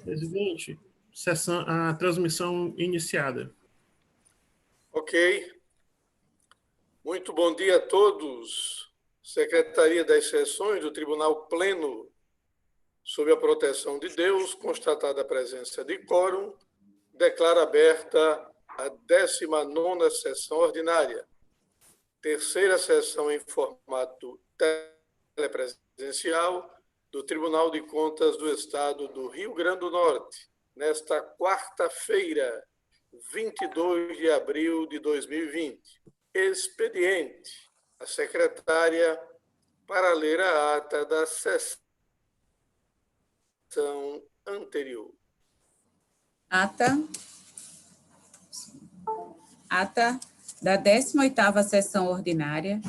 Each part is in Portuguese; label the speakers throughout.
Speaker 1: Presidente, a transmissão iniciada.
Speaker 2: Ok. Muito bom dia a todos. Secretaria das Sessões do Tribunal Pleno, sob a proteção de Deus, constatada a presença de quórum, declara aberta a 19ª sessão ordinária, terceira sessão em formato telepresencial do Tribunal de Contas do Estado do Rio Grande do Norte, nesta quarta-feira, 22 de abril de 2020. Expediente. A secretária para ler a ata da sessão anterior.
Speaker 3: Ata da 18ª sessão ordinária,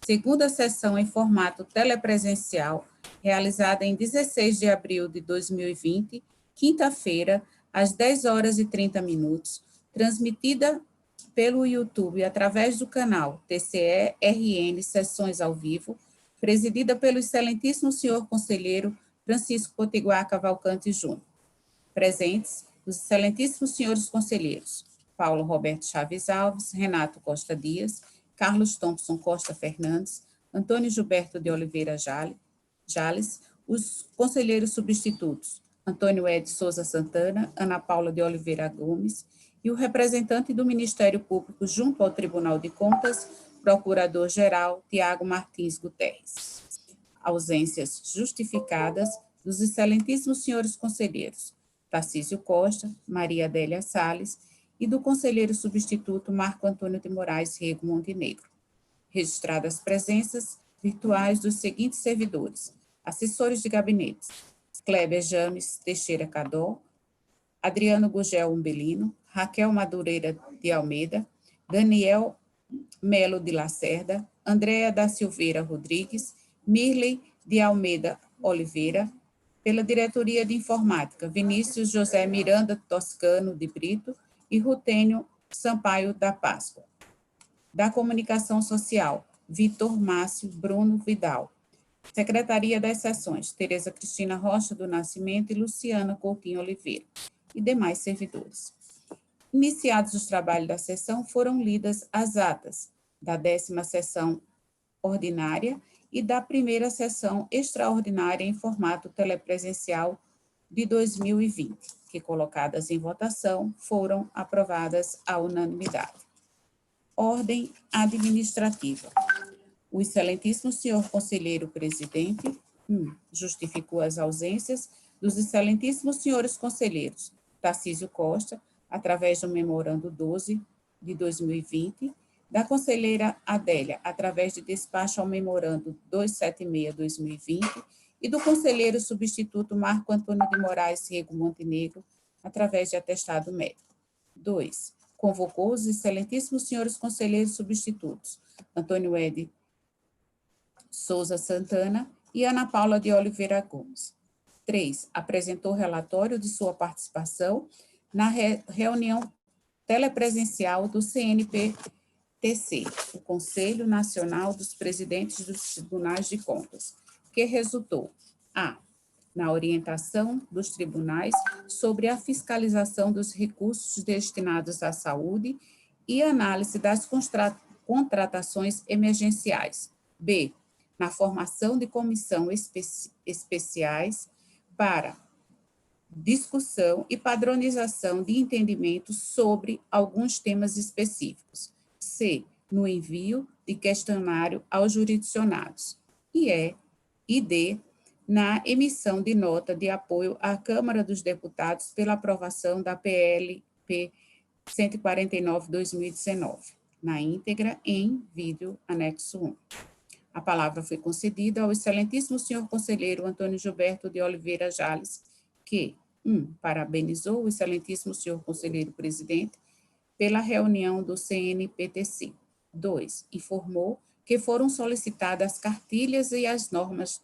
Speaker 3: segunda sessão em formato telepresencial, realizada em 16 de abril de 2020, quinta-feira, às 10h30, transmitida pelo YouTube através do canal TCE-RN Sessões ao Vivo, presidida pelo excelentíssimo senhor conselheiro Francisco Potiguar Cavalcante Júnior. Presentes, os excelentíssimos senhores conselheiros Paulo Roberto Chaves Alves, Renato Costa Dias, Carlos Thompson Costa Fernandes, Antônio Gilberto de Oliveira Jales, os conselheiros substitutos Antônio Ed Souza Santana, Ana Paula de Oliveira Gomes e o representante do Ministério Público junto ao Tribunal de Contas, Procurador-Geral Tiago Martins Guterres. Ausências justificadas dos excelentíssimos senhores conselheiros Tarcísio Costa, Maria Adélia Salles e do conselheiro substituto Marco Antônio de Moraes Rego Montenegro. Registradas presenças virtuais dos seguintes servidores: assessores de gabinetes: Kleber James Teixeira Cadó, Adriano Gugel Umbelino, Raquel Madureira de Almeida, Daniel Melo de Lacerda, Andréa da Silveira Rodrigues, Mirley de Almeida Oliveira, pela Diretoria de Informática, Vinícius José Miranda Toscano de Brito e Rutênio Sampaio da Páscoa. Da Comunicação Social, Vitor Márcio Bruno Vidal. Secretaria das Sessões, Tereza Cristina Rocha do Nascimento e Luciana Coutinho Oliveira, e demais servidores. Iniciados os trabalhos da sessão, foram lidas as atas da 10ª sessão ordinária e da primeira sessão extraordinária em formato telepresencial de 2020, que, colocadas em votação, foram aprovadas à unanimidade. Ordem administrativa. O excelentíssimo senhor conselheiro presidente justificou as ausências dos excelentíssimos senhores conselheiros Tarcísio Costa, através do memorando 12 de 2020, da conselheira Adélia, através de despacho ao memorando 276-2020, e do conselheiro substituto Marco Antônio de Moraes Rego Montenegro, através de atestado médico. 2. Convocou os excelentíssimos senhores conselheiros substitutos Antônio Ed Souza Santana e Ana Paula de Oliveira Gomes. 3. Apresentou relatório de sua participação na reunião telepresencial do CNPTC, o Conselho Nacional dos Presidentes dos Tribunais de Contas, que resultou: a. Na orientação dos tribunais sobre a fiscalização dos recursos destinados à saúde e análise das contratações emergenciais. B. Na formação de comissão especiais para discussão e padronização de entendimentos sobre alguns temas específicos. C. No envio de questionário aos jurisdicionados. E D. Na emissão de nota de apoio à Câmara dos Deputados pela aprovação da PLP 149/2019, na íntegra em vídeo anexo 1. A palavra foi concedida ao excelentíssimo senhor conselheiro Antônio Gilberto de Oliveira Jales, que, parabenizou o excelentíssimo senhor conselheiro presidente pela reunião do CNPTC. 2. Informou que foram solicitadas as cartilhas e as normas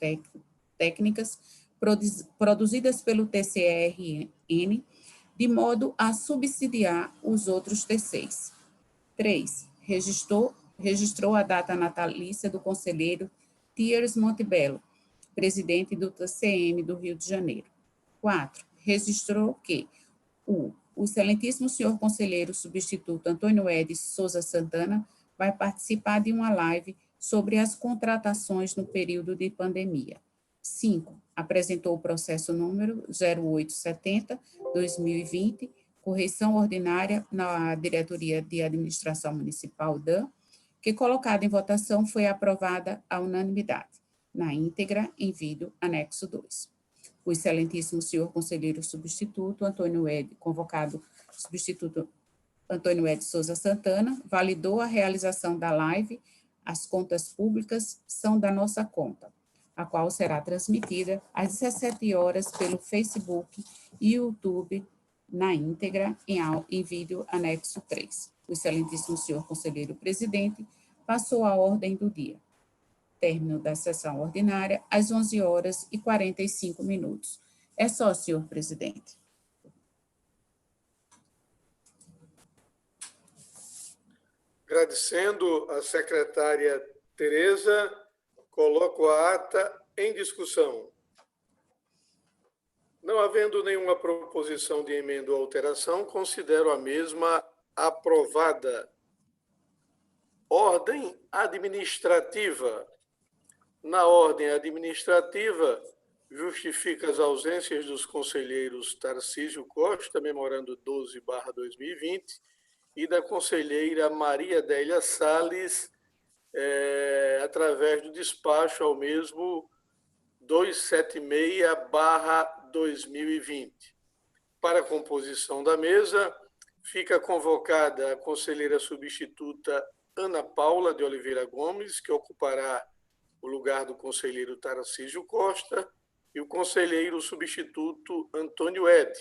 Speaker 3: técnicas produzidas pelo TCE-RN, de modo a subsidiar os outros TCs. 3. Registrou a data natalícia do conselheiro Thiers Montebello, presidente do TCM do Rio de Janeiro. 4. registrou que o excelentíssimo senhor conselheiro substituto Antônio Ed Souza Santana vai participar de uma live sobre as contratações no período de pandemia. 5. Apresentou o processo número 0870-2020, correção ordinária na Diretoria de Administração Municipal DAM, que, colocada em votação, foi aprovada à unanimidade. Na íntegra, em vídeo, anexo 2. O excelentíssimo senhor conselheiro substituto Antônio Ed, convocado substituto Antônio Ed Souza Santana, validou a realização da live. As contas públicas são da nossa conta, a qual será transmitida às 17 horas pelo Facebook e YouTube na íntegra em vídeo anexo 3. O excelentíssimo senhor conselheiro presidente passou a ordem do dia. Término da sessão ordinária às 11h45. É só, senhor presidente.
Speaker 2: Agradecendo a secretária Tereza, coloco a ata em discussão. Não havendo nenhuma proposição de emenda ou alteração, considero a mesma aprovada. Ordem administrativa. Na ordem administrativa, justifica as ausências dos conselheiros Tarcísio Costa, memorando 12/2020, e da conselheira Maria Adélia Salles, através do despacho ao mesmo 276/2020. Para a composição da mesa, fica convocada a conselheira substituta Ana Paula de Oliveira Gomes, que ocupará o lugar do conselheiro Tarcísio Costa, e o conselheiro substituto Antônio Ed,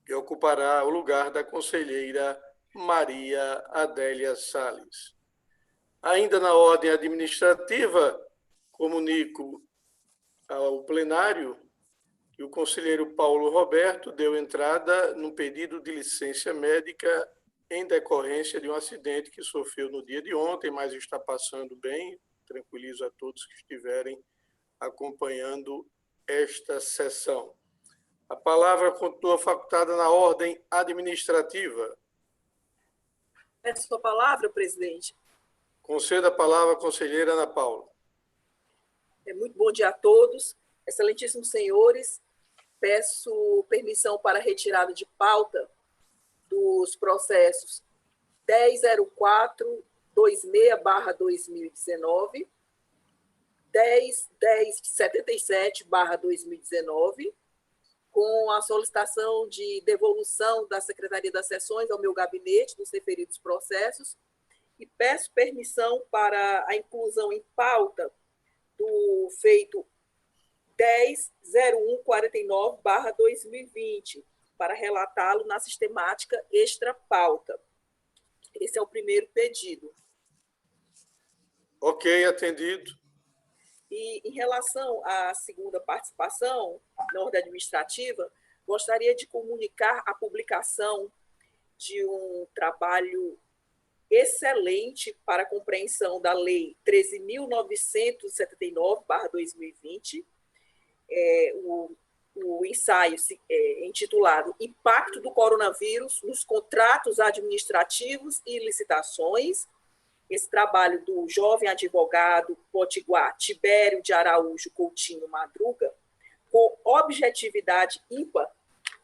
Speaker 2: que ocupará o lugar da conselheira Maria Adélia Salles. Ainda na ordem administrativa, comunico ao plenário que o conselheiro Paulo Roberto deu entrada no pedido de licença médica em decorrência de um acidente que sofreu no dia de ontem, mas está passando bem. Tranquilizo a todos que estiverem acompanhando esta sessão. A palavra continua facultada na ordem administrativa.
Speaker 4: Peço a palavra, presidente.
Speaker 2: Conceda a palavra à conselheira Ana Paula.
Speaker 4: Muito bom dia a todos. Excelentíssimos senhores, peço permissão para a retirada de pauta dos processos 10.04.26/2019, 10.10.77/2019, com a solicitação de devolução da Secretaria das Sessões ao meu gabinete dos referidos processos, e peço permissão para a inclusão em pauta do feito 10.01.49/2020, para relatá-lo na sistemática extra-pauta. Esse é o primeiro pedido.
Speaker 2: Ok, atendido.
Speaker 4: E, em relação à segunda participação, na ordem administrativa, gostaria de comunicar a publicação de um trabalho excelente para a compreensão da Lei 13.979/2020, o ensaio intitulado Impacto do Coronavírus nos Contratos Administrativos e Licitações. Esse trabalho do jovem advogado potiguar Tibério de Araújo Coutinho Madruga, com objetividade ímpar,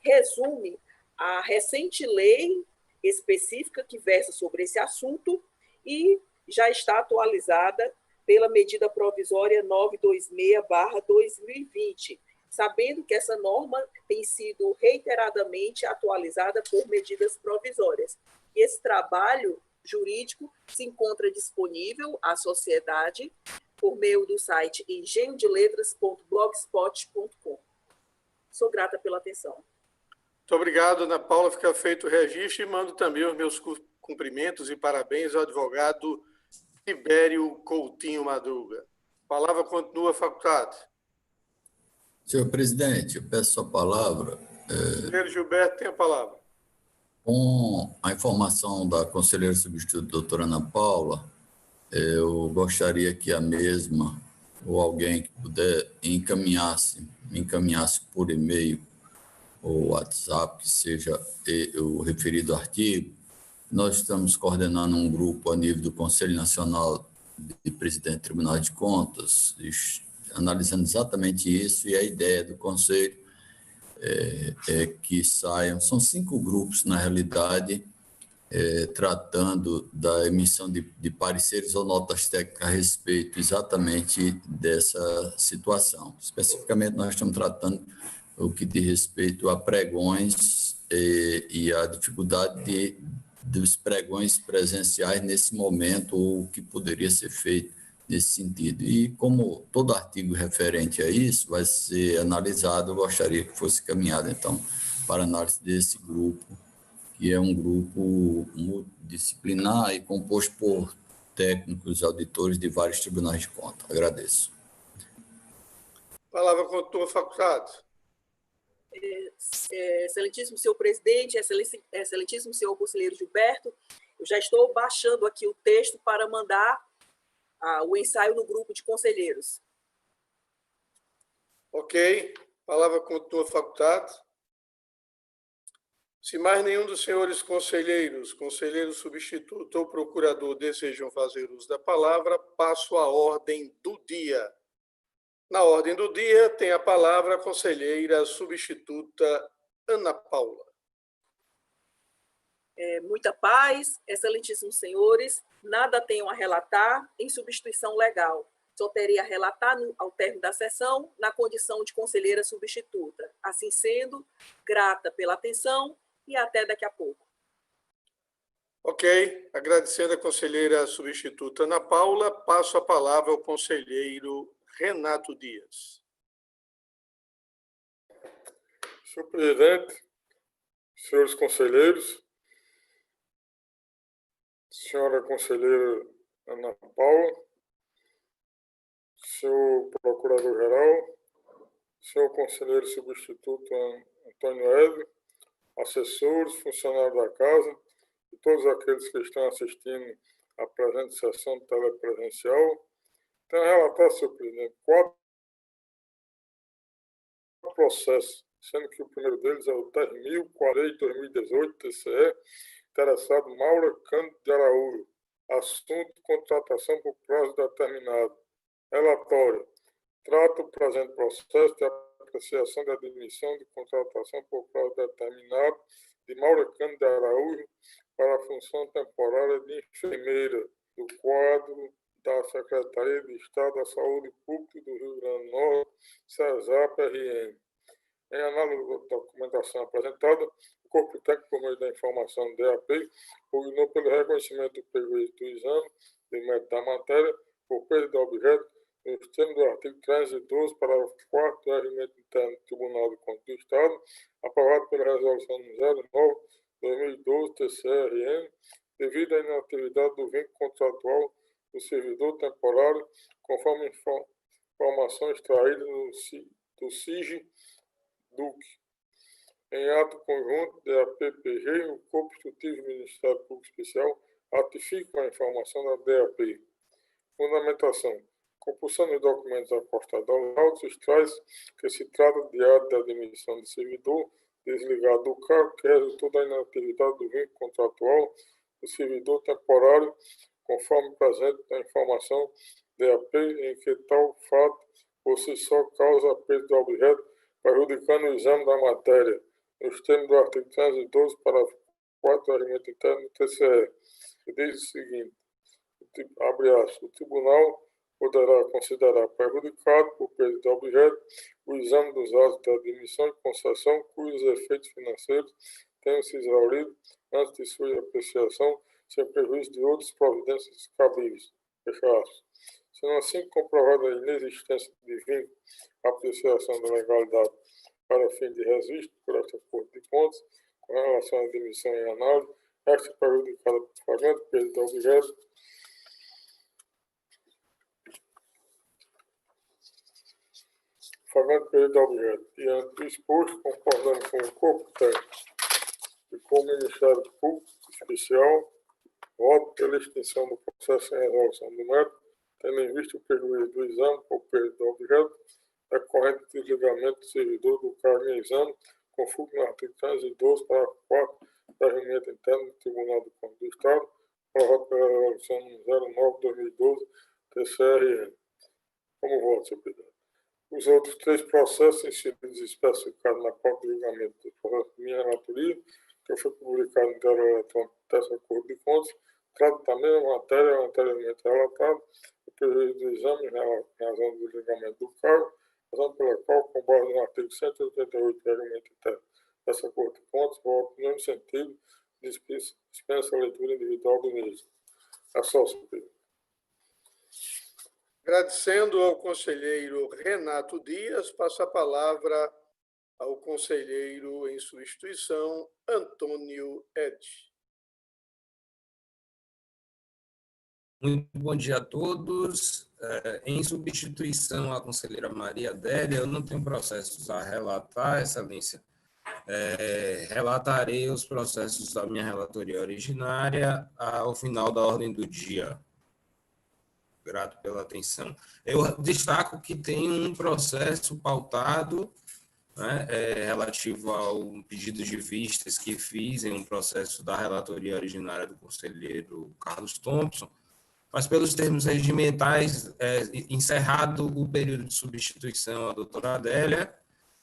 Speaker 4: resume a recente lei específica que versa sobre esse assunto e já está atualizada pela medida provisória 926/2020, sabendo que essa norma tem sido reiteradamente atualizada por medidas provisórias. E esse trabalho jurídico se encontra disponível à sociedade por meio do site engenhodeletras.blogspot.com. Sou grata pela atenção.
Speaker 2: Muito obrigado, Ana Paula. Fica feito o registro e mando também os meus cumprimentos e parabéns ao advogado Tibério Coutinho Madruga. A palavra continua facultada.
Speaker 5: Senhor presidente, eu peço a palavra.
Speaker 2: Conselheiro Gilberto tem a palavra.
Speaker 5: Com a informação da conselheira substituta, doutora Ana Paula, eu gostaria que a mesma, ou alguém que puder, me encaminhasse por e-mail ou WhatsApp, que seja o referido artigo. Nós estamos coordenando um grupo a nível do Conselho Nacional de Presidente do Tribunal de Contas, analisando exatamente isso, e a ideia do Conselho é que saiam, são 5 grupos, na realidade, tratando da emissão de pareceres ou notas técnicas a respeito exatamente dessa situação. Especificamente, nós estamos tratando o que diz respeito a pregões e a dificuldade dos pregões presenciais nesse momento, ou o que poderia ser feito nesse sentido. E como todo artigo referente a isso vai ser analisado, eu gostaria que fosse caminhado, então, para análise desse grupo, que é um grupo multidisciplinar e composto por técnicos, auditores de vários tribunais de contas. Agradeço.
Speaker 2: Palavra com a tua faculdade.
Speaker 4: Excelentíssimo senhor presidente, excelentíssimo senhor conselheiro Gilberto, eu já estou baixando aqui o texto para mandar o ensaio no grupo de conselheiros.
Speaker 2: Ok. Palavra com a tua faculdade. Se mais nenhum dos senhores conselheiros, conselheiro substituto ou procurador desejam fazer uso da palavra, passo à ordem do dia. Na ordem do dia tem a palavra a conselheira substituta Ana Paula.
Speaker 4: Muita paz, excelentíssimos senhores, nada tenho a relatar em substituição legal. Só teria a relatar ao término da sessão, na condição de conselheira substituta. Assim sendo, grata pela atenção e até daqui a pouco.
Speaker 2: Ok. Agradecendo a conselheira substituta Ana Paula, passo a palavra ao conselheiro Renato Dias.
Speaker 6: Senhor presidente, senhores conselheiros, senhora conselheira Ana Paula, senhor procurador-geral, senhor conselheiro substituto Antônio Hélio, assessores, funcionários da casa e todos aqueles que estão assistindo à presente sessão telepresencial. Tenho a relatar, senhor presidente, 4 processos, sendo que o primeiro deles é o 10.040/2018, TCE, interessado Maura Cândido de Araújo, assunto contratação por prazo determinado. Relatório. Trata o presente processo de apreciação da admissão de contratação por prazo determinado de Maura Cândido de Araújo para a função temporária de enfermeira do quadro da Secretaria de Estado da Saúde Pública do Rio Grande do Norte, CESAP-RN. Em análise da documentação apresentada, o Corpo Técnico, por meio da informação do DAP, pugnou pelo reconhecimento do prejuízo do exame de mérito da matéria por perda de objeto nos termos do artigo 312, parágrafo 4º do Regimento Interno do Tribunal de Contas do Estado, aprovado pela Resolução 09/2012, TCE-RN, devido à inatividade do vínculo contratual do servidor temporário, conforme informação extraída do SIG-DUC. Em ato conjunto da APPG, o Corpo Instrutivo do Ministério Público Especial ratifica a informação da DAP. Fundamentação. Compulsão de documentos apostados aos autos, extrai-se que se trata de ato de admissão de servidor desligado do cargo que resultou da inatividade do vínculo contratual do servidor temporário, conforme presente na informação DAP, em que tal fato por si só causa a perda do objeto, prejudicando o exame da matéria, nos termos do artigo 312, parágrafo 4 do Regimento Interno do TCE, que diz o seguinte, abre aspas, o tribunal poderá considerar prejudicado por perda de objeto o exame dos atos de admissão e concessão cujos efeitos financeiros tenham se exaurido antes de sua apreciação, sem prejuízo de outras providências cabíveis. Fecha aspas. Sendo assim comprovada a inexistência de vínculo à apreciação da legalidade para fim de registro por esta Corte de Contas, com relação à admissão em análise, esta prejudicada por pagamento de perda de objeto, diante do exposto, concordando com o Corpo Técnico e com o Ministério Público Especial, voto pela extinção do processo em resolução do mérito, tendo em vista o prejuízo do exame por perda de objeto, decorrente do desligamento do servidor do cargo em exame, conforme no artigo 312, parágrafo 4 do Regimento Interno do Tribunal do Contas do Estado, prorrogado pela Resolução 09/2012, TCRN. Como voto, senhor presidente? Os outros 3 processos inseridos especificados na pauta de julgamento do processo de minha relatoria, que foi publicado no Diário Eletrônico dessa Corte de Contas, trata da mesma matéria anteriormente relatada, o prejuízo do exame em razão do julgamento do cargo, razão pela qual, com base no artigo 188 do Regimento Interno dessa Corte de Contas, voto no mesmo sentido, dispensa a leitura individual do ministro. É só, senhor presidente.
Speaker 2: Agradecendo ao conselheiro Renato Dias, passo a palavra ao conselheiro em substituição, Antônio Ed.
Speaker 7: Muito bom dia a todos. Em substituição à conselheira Maria Adélia, eu não tenho processos a relatar, excelência. Relatarei os processos da minha relatoria originária ao final da ordem do dia. Grato pela atenção. Eu destaco que tem um processo pautado, né, relativo ao pedido de vistas que fiz em um processo da relatoria originária do conselheiro Carlos Thompson, mas pelos termos regimentais, encerrado o período de substituição à doutora Adélia,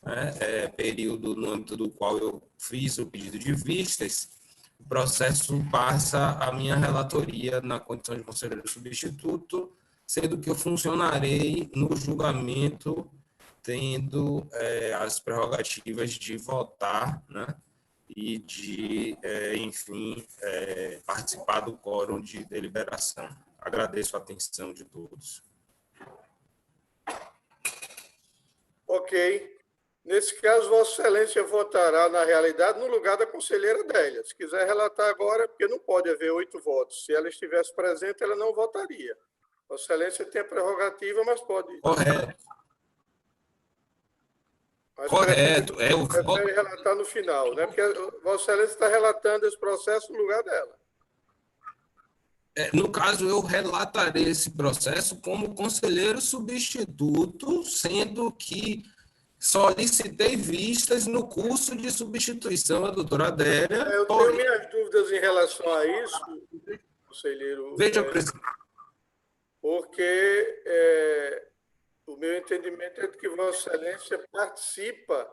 Speaker 7: né, período no âmbito do qual eu fiz o pedido de vistas, o processo passa à minha relatoria na condição de conselheiro substituto, sendo que eu funcionarei no julgamento, tendo as prerrogativas de votar, né, e de, enfim, participar do quórum de deliberação. Agradeço a atenção de todos.
Speaker 2: Ok. Nesse caso, Vossa Excelência votará, na realidade, no lugar da conselheira Adélia. Se quiser relatar agora, porque não pode haver 8 votos. Se ela estivesse presente, ela não votaria. Vossa Excelência tem a prerrogativa, mas pode...
Speaker 7: Correto.
Speaker 2: Mas
Speaker 7: Correto.
Speaker 2: Prefere relatar no final, né? Porque Vossa Excelência está relatando esse processo no lugar dela.
Speaker 7: No caso, eu relatarei esse processo como conselheiro substituto, sendo que solicitei vistas no curso de substituição à doutora Adélia.
Speaker 2: Eu tenho minhas dúvidas em relação a isso, conselheiro.
Speaker 7: Veja, presidente.
Speaker 2: Porque o meu entendimento é de que Vossa Excelência participa,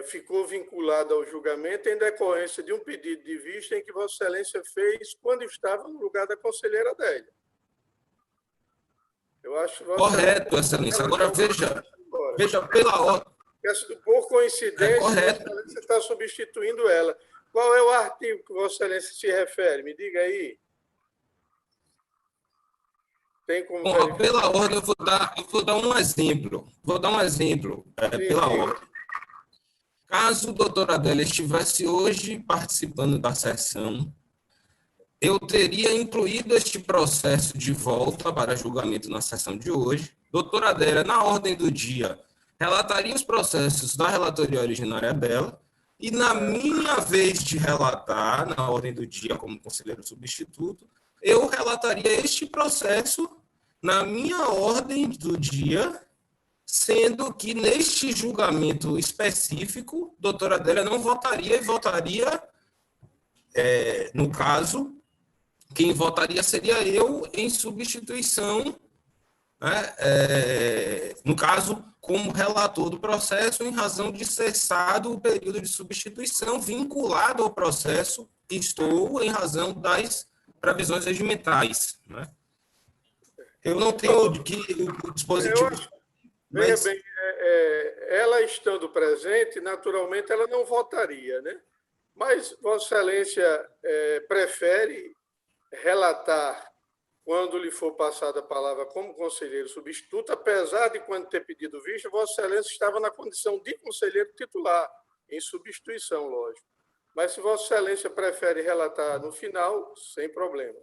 Speaker 2: ficou vinculado ao julgamento em decorrência de um pedido de vista em que Vossa Excelência fez quando estava no lugar da conselheira Adélia. Eu acho
Speaker 7: correto, Excelência. Agora, veja pela ordem.
Speaker 2: Por coincidência,
Speaker 7: Vossa
Speaker 2: Excelência está substituindo ela. Qual é o artigo que Vossa Excelência se refere? Me diga aí. Tem como...
Speaker 7: Bom, pela ordem, eu vou dar um exemplo. Pela ordem. Caso a doutora Adélia estivesse hoje participando da sessão, eu teria incluído este processo de volta para julgamento na sessão de hoje. Doutora Adélia, na ordem do dia, relataria os processos da relatoria originária dela e, na minha vez de relatar, na ordem do dia, como conselheiro substituto, eu relataria este processo na minha ordem do dia, sendo que neste julgamento específico, doutora Adélia não votaria e votaria, no caso, quem votaria seria eu em substituição, né, no caso, como relator do processo, em razão de cessado o período de substituição vinculado ao processo, estou em razão das previsões regimentais, né? Eu não tenho o dispositivo...
Speaker 2: Veja bem, ela estando presente, naturalmente, ela não votaria, né? Mas Vossa Excelência prefere relatar quando lhe for passada a palavra como conselheiro substituto, apesar de, quando ter pedido vista, Vossa Excelência estava na condição de conselheiro titular, em substituição, lógico. Mas se Vossa Excelência prefere relatar no final, sem problema.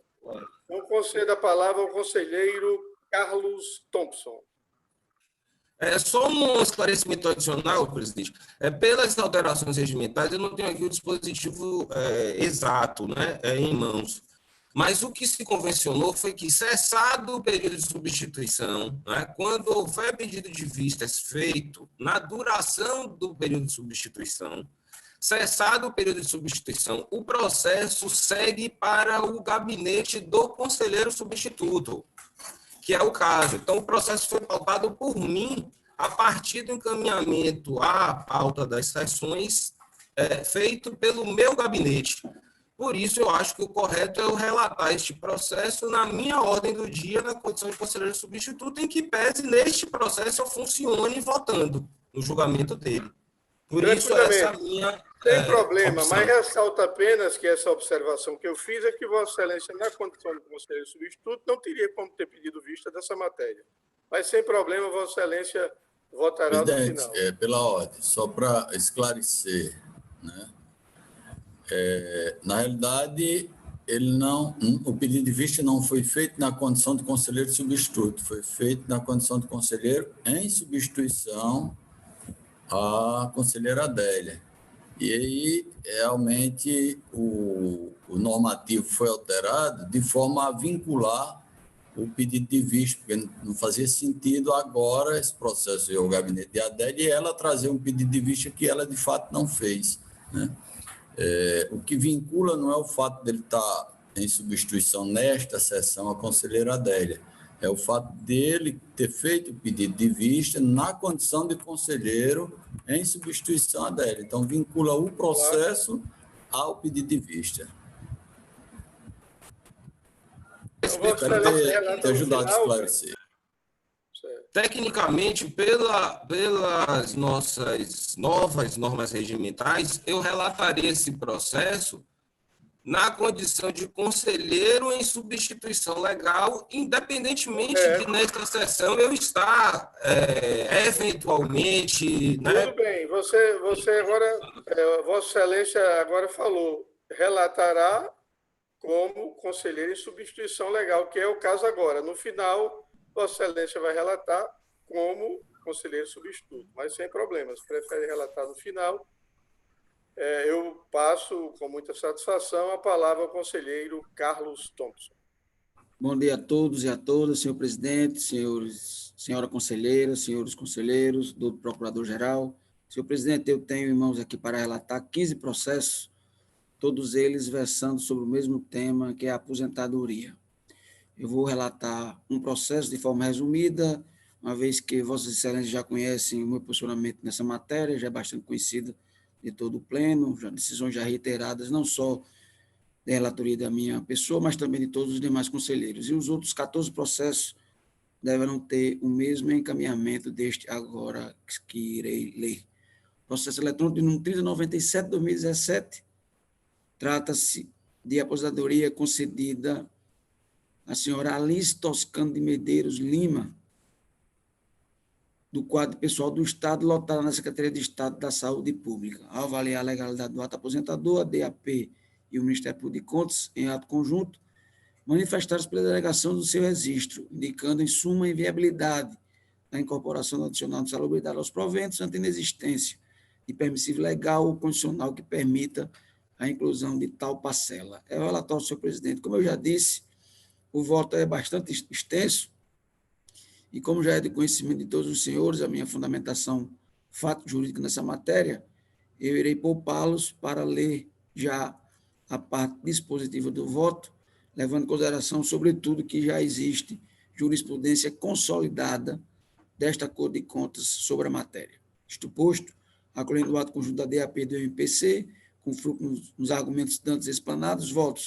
Speaker 2: Então, concedo a palavra ao conselheiro Carlos Thompson.
Speaker 7: Só um esclarecimento adicional, presidente. Pelas alterações regimentais, eu não tenho aqui o dispositivo exato, né, em mãos. Mas o que se convencionou foi que, cessado o período de substituição, né, quando houver pedido de vistas feito na duração do período de substituição, cessado o período de substituição, o processo segue para o gabinete do conselheiro substituto, que é o caso. Então, o processo foi pautado por mim a partir do encaminhamento à pauta das sessões feito pelo meu gabinete. Por isso, eu acho que o correto é eu relatar este processo na minha ordem do dia, na condição de conselheiro substituto, em que pese neste processo eu funcione votando no julgamento dele. Por isso, essa é a minha
Speaker 2: Sem problema,
Speaker 7: opção.
Speaker 2: mas ressalta apenas que essa observação que eu fiz é que Vossa Excelência, na condição de conselheiro substituto, não teria como ter pedido vista dessa matéria. Mas, sem problema, Vossa Excelência votará no
Speaker 5: Presidente,
Speaker 2: final.
Speaker 5: pela ordem, só para esclarecer, né? Na realidade, o pedido de vista não foi feito na condição de conselheiro substituto, foi feito na condição de conselheiro em substituição à conselheira Adélia. E aí, realmente, o normativo foi alterado de forma a vincular o pedido de vista, porque não fazia sentido agora esse processo ir ao gabinete de Adélia e ela trazer um pedido de vista que ela, de fato, não fez, né? O que vincula não é o fato dele estar em substituição nesta sessão à conselheira Adélia, é o fato dele ter feito o pedido de vista na condição de conselheiro em substituição à Adélia. Então, vincula o processo ao pedido de vista. Espero ter ajudado a esclarecer.
Speaker 7: Tecnicamente, pelas nossas novas normas regimentais, eu relataria esse processo na condição de conselheiro em substituição legal, independentemente de, nesta sessão, eu estar eventualmente...
Speaker 2: Tudo bem, você agora, Vossa Excelência agora falou, relatará como conselheiro em substituição legal, que é o caso agora. No final, Vossa Excelência vai relatar como conselheiro substituto, mas sem problemas. Prefere relatar no final. Eu passo, com muita satisfação, a palavra ao conselheiro Carlos Thompson.
Speaker 8: Bom dia a todos e a todas, senhor presidente, senhora conselheira, senhores conselheiros, doutor procurador-geral. Senhor presidente, eu tenho em mãos aqui para relatar 15 processos, todos eles versando sobre o mesmo tema, que é a aposentadoria. Eu vou relatar um processo de forma resumida, uma vez que Vossas Excelências já conhecem o meu posicionamento nessa matéria, já é bastante conhecida de todo o Pleno, já decisões já reiteradas, não só da relatoria da minha pessoa, mas também de todos os demais conselheiros. E os outros 14 processos deverão ter o mesmo encaminhamento deste agora que irei ler. Processo eletrônico de número 3097/2017, trata-se de aposentadoria concedida à senhora Alice Toscano de Medeiros Lima, do quadro pessoal do Estado, lotada na Secretaria de Estado da Saúde Pública. Ao avaliar a legalidade do ato aposentador, a DAP e o Ministério Público de Contas, em ato conjunto, manifestaram-se pela delegação do seu registro, indicando, em suma, a inviabilidade da incorporação adicional de salubridade aos proventos ante a inexistência de permissivo legal ou condicional que permita a inclusão de tal parcela. É o relatório do senhor presidente. Como eu já disse, o voto é bastante extenso, e como já é de conhecimento de todos os senhores, a minha fundamentação fato jurídica nessa matéria, eu irei poupá-los para ler já a parte dispositiva do voto, levando em consideração, sobretudo, que já existe jurisprudência consolidada desta Corte de Contas sobre a matéria. Isto posto, acolhendo o ato conjunto da DAP e do MPC, com fruto nos argumentos tantos explanados, voto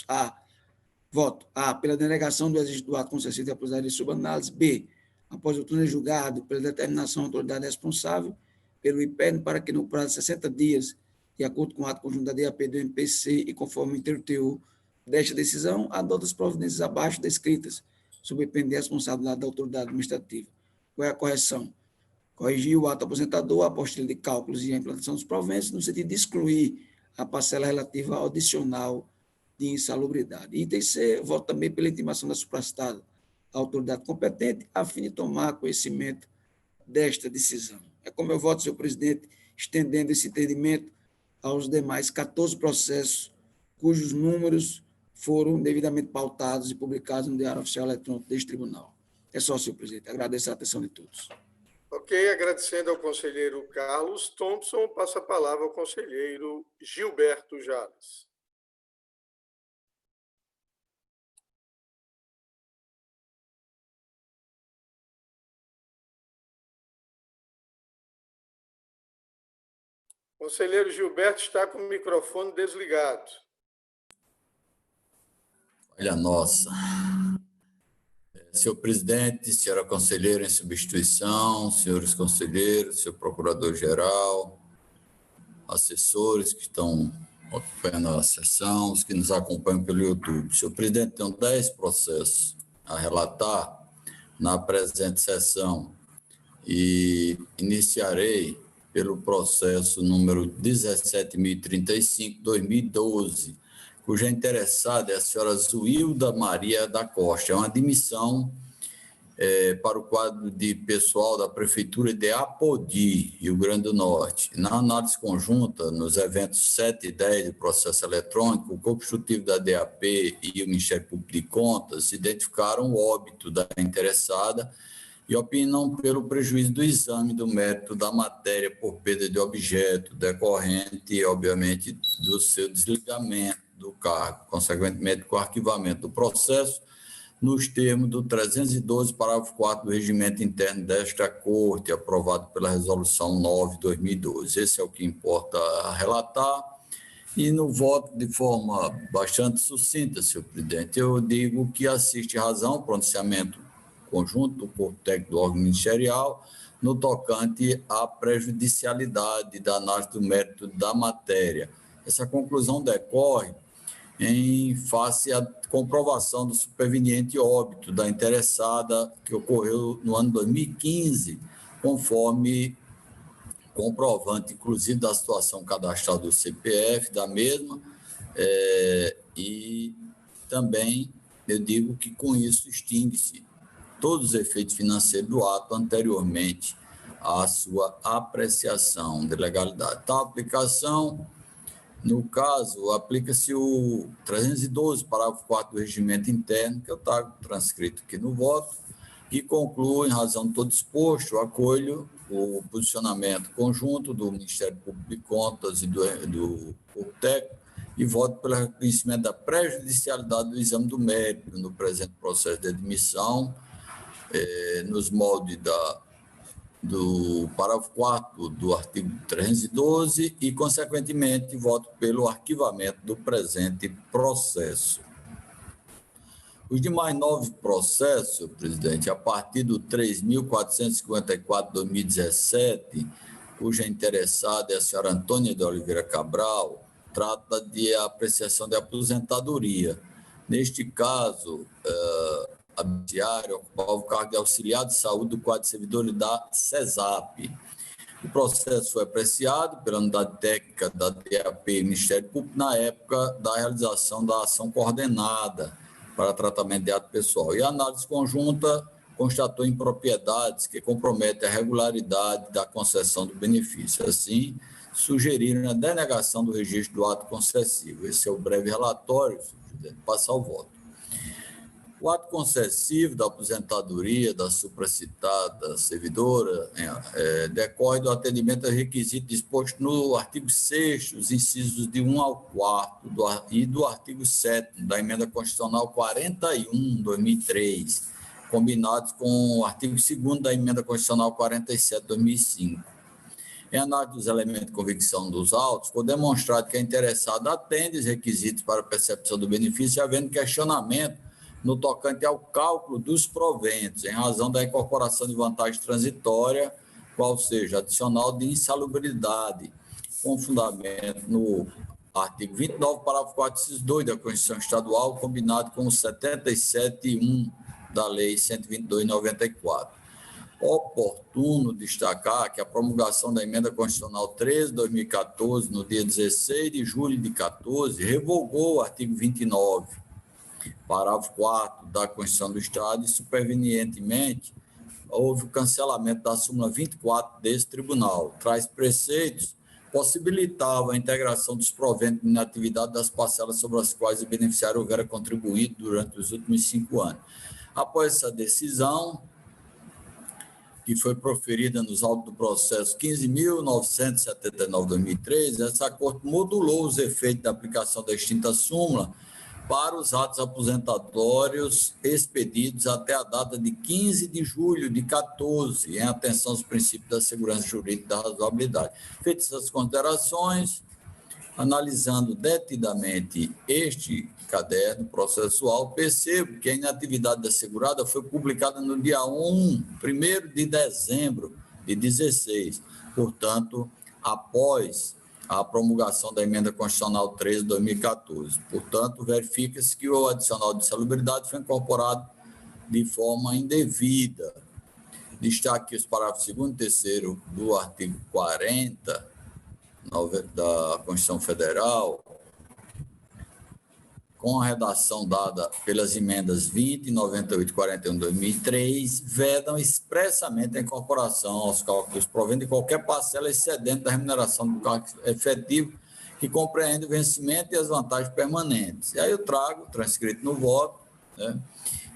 Speaker 8: A, pela denegação do exercício do ato concessivo de aposentadoria sob análise, B, após o túnel julgado pela determinação da autoridade responsável pelo IPERN para que no prazo de 60 dias, de acordo com o ato conjunto da DAP e do MPC e conforme o inteiro teor desta decisão, adota as providências abaixo descritas, sob pena de responsabilidade da autoridade administrativa. Qual é a correção? Corrigir o ato aposentador, a apostila de cálculos e a implantação dos proventos, no sentido de excluir a parcela relativa ao adicional de insalubridade. Item C, voto também pela intimação da supracitada autoridade competente, a fim de tomar conhecimento desta decisão. É como eu voto, senhor presidente, estendendo esse entendimento aos demais 14 processos, cujos números foram devidamente pautados e publicados no Diário Oficial Eletrônico deste tribunal. É só, senhor presidente. Agradeço a atenção de todos.
Speaker 2: Ok, agradecendo ao conselheiro Carlos Thompson, passa a palavra ao conselheiro Gilberto Jales. Conselheiro Gilberto está com o microfone desligado.
Speaker 5: Olha, nossa. Senhor presidente, senhora conselheira em substituição, senhores conselheiros, senhor procurador-geral, assessores que estão acompanhando a sessão, os que nos acompanham pelo YouTube. Senhor presidente, tenho 10 processos a relatar na presente sessão e iniciarei pelo processo número 17.035/2012, cuja interessada é a senhora Zuilda Maria da Costa. É uma admissão para o quadro de pessoal da Prefeitura de Apodi, Rio Grande do Norte. Na análise conjunta, nos eventos 7 e 10 do processo eletrônico, o Corpo Instrutivo da DAP e o Ministério Público de Contas identificaram o óbito da interessada e opinam pelo prejuízo do exame do mérito da matéria por perda de objeto, decorrente, obviamente, do seu desligamento do cargo, consequentemente, com o arquivamento do processo, nos termos do 312, parágrafo 4 do Regimento Interno desta Corte, aprovado pela Resolução 9/2012. Esse é o que importa relatar. E no voto, de forma bastante sucinta, senhor presidente, eu digo que assiste razão ao pronunciamento conjunto do Corpo Técnico do órgão ministerial no tocante à prejudicialidade da análise do mérito da matéria. Essa conclusão decorre em face à comprovação do superveniente óbito da interessada, que ocorreu no ano 2015, conforme comprovante, inclusive, da situação cadastral do CPF, da mesma, e também eu digo que com isso extingue-se todos os efeitos financeiros do ato anteriormente à sua apreciação de legalidade. Tal aplicação, no caso, aplica-se o 312, parágrafo 4 do Regimento Interno, que eu trago transcrito aqui no voto, e concluo, em razão de todo exposto, acolho o posicionamento conjunto do Ministério Público de Contas e do Corpo Técnico e voto pelo reconhecimento da prejudicialidade do exame do mérito no presente processo de admissão, nos moldes do parágrafo 4º do artigo 312 e, consequentemente, voto pelo arquivamento do presente processo. Os demais 9 processos, senhor presidente, a partir do 3.454/2017, cuja interessada é a senhora Antônia de Oliveira Cabral, trata de apreciação de aposentadoria. Neste caso, a beneficiária ocupava o cargo de auxiliar de saúde do quadro de servidores da CESAP. O processo foi apreciado pela unidade técnica da DAP e Ministério Público na época da realização da ação coordenada para tratamento de ato pessoal. E a análise conjunta constatou impropriedades que comprometem a regularidade da concessão do benefício. Assim, sugeriram a denegação do registro do ato concessivo. Esse é o breve relatório, senhor presidente. Passar o voto. O ato concessivo da aposentadoria da supracitada servidora decorre do atendimento ao requisito disposto no artigo 6º, os incisos de 1 ao 4º e do artigo 7º da Emenda Constitucional 41/2003, combinados com o artigo 2º da Emenda Constitucional 47/2005. Em análise dos elementos de convicção dos autos, foi demonstrado que a interessada atende os requisitos para a percepção do benefício, havendo questionamento no tocante ao cálculo dos proventos, em razão da incorporação de vantagem transitória, qual seja adicional de insalubridade, com fundamento no artigo 29, parágrafo 4, inciso 2 da Constituição Estadual, combinado com o 77.1 da Lei 122/94. Oportuno destacar que a promulgação da Emenda Constitucional 13/2014, no dia 16 de julho de 2014, revogou o artigo 29, parágrafo 4 da Constituição do Estado, e, supervenientemente, houve o cancelamento da súmula 24 desse tribunal. Traz preceitos possibilitava a integração dos proventos de inatividade das parcelas sobre as quais o beneficiário houvera contribuído durante os últimos 5 anos. Após essa decisão, que foi proferida nos autos do processo 15.979/2013, essa Corte modulou os efeitos da aplicação da extinta súmula para os atos aposentatórios expedidos até a data de 15 de julho de 14, em atenção aos princípios da segurança jurídica e da razoabilidade. Feitas essas considerações, analisando detidamente este caderno processual, percebo que a inatividade da segurada foi publicada no dia 1º de dezembro de 16, portanto, após a promulgação da Emenda Constitucional 13 de 2014. Portanto, verifica-se que o adicional de insalubridade foi incorporado de forma indevida. Destaque os parágrafos 2º e 3º do artigo 40 da Constituição Federal, com a redação dada pelas emendas 20, 98 e 41 de 2003, vedam expressamente a incorporação aos cálculos provendo de qualquer parcela excedente da remuneração do cargo efetivo que compreende o vencimento e as vantagens permanentes. E aí eu trago, transcrito no voto, né,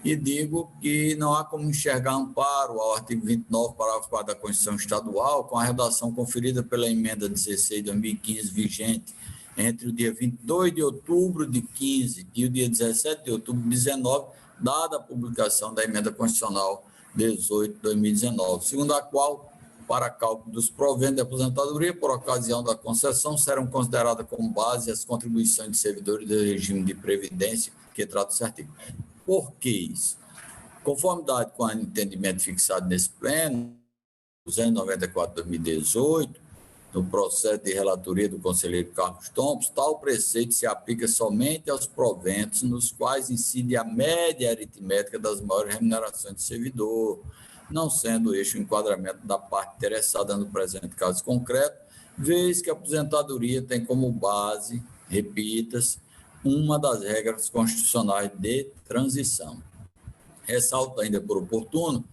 Speaker 5: e digo que não há como enxergar amparo ao artigo 29, parágrafo 4 da Constituição Estadual, com a redação conferida pela emenda 16 de 2015, vigente entre o dia 22 de outubro de 15 e o dia 17 de outubro de 19, dada a publicação da Emenda Constitucional 18 de 2019, segundo a qual, para cálculo dos proventos de aposentadoria por ocasião da concessão, serão consideradas como base as contribuições de servidores do regime de previdência que trata esse artigo. Por que isso? Conformidade com o entendimento fixado nesse pleno, 294 de 2018, no processo de relatoria do conselheiro Carlos Thompson, tal preceito se aplica somente aos proventos nos quais incide a média aritmética das maiores remunerações do servidor, não sendo este o enquadramento da parte interessada no presente caso concreto, vez que a aposentadoria tem como base, repita-se, uma das regras constitucionais de transição. Ressalto ainda por oportuno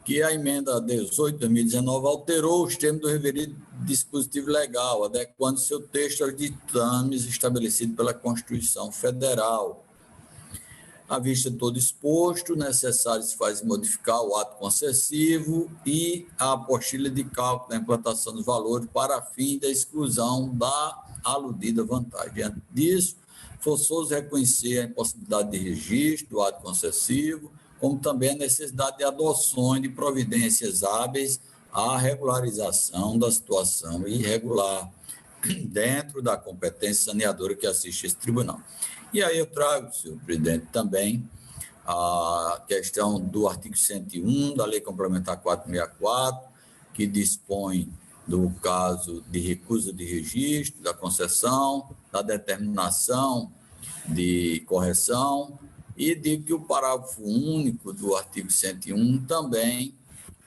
Speaker 5: que a emenda 18 de 2019 alterou os termos do referido dispositivo legal, adequando seu texto aos ditames estabelecidos pela Constituição Federal. À vista de todo exposto, necessário se faz modificar o ato concessivo e a apostila de cálculo da implantação dos valores para fim da exclusão da aludida vantagem. Diante disso, forçoso reconhecer a impossibilidade de registro do ato concessivo, como também a necessidade de adoções de providências hábeis à regularização da situação irregular, dentro da competência saneadora que assiste esse tribunal. E aí eu trago, senhor presidente, também a questão do artigo 101 da Lei Complementar 464, que dispõe do caso de recusa de registro, da concessão, da determinação de correção, e digo que o parágrafo único do artigo 101 também,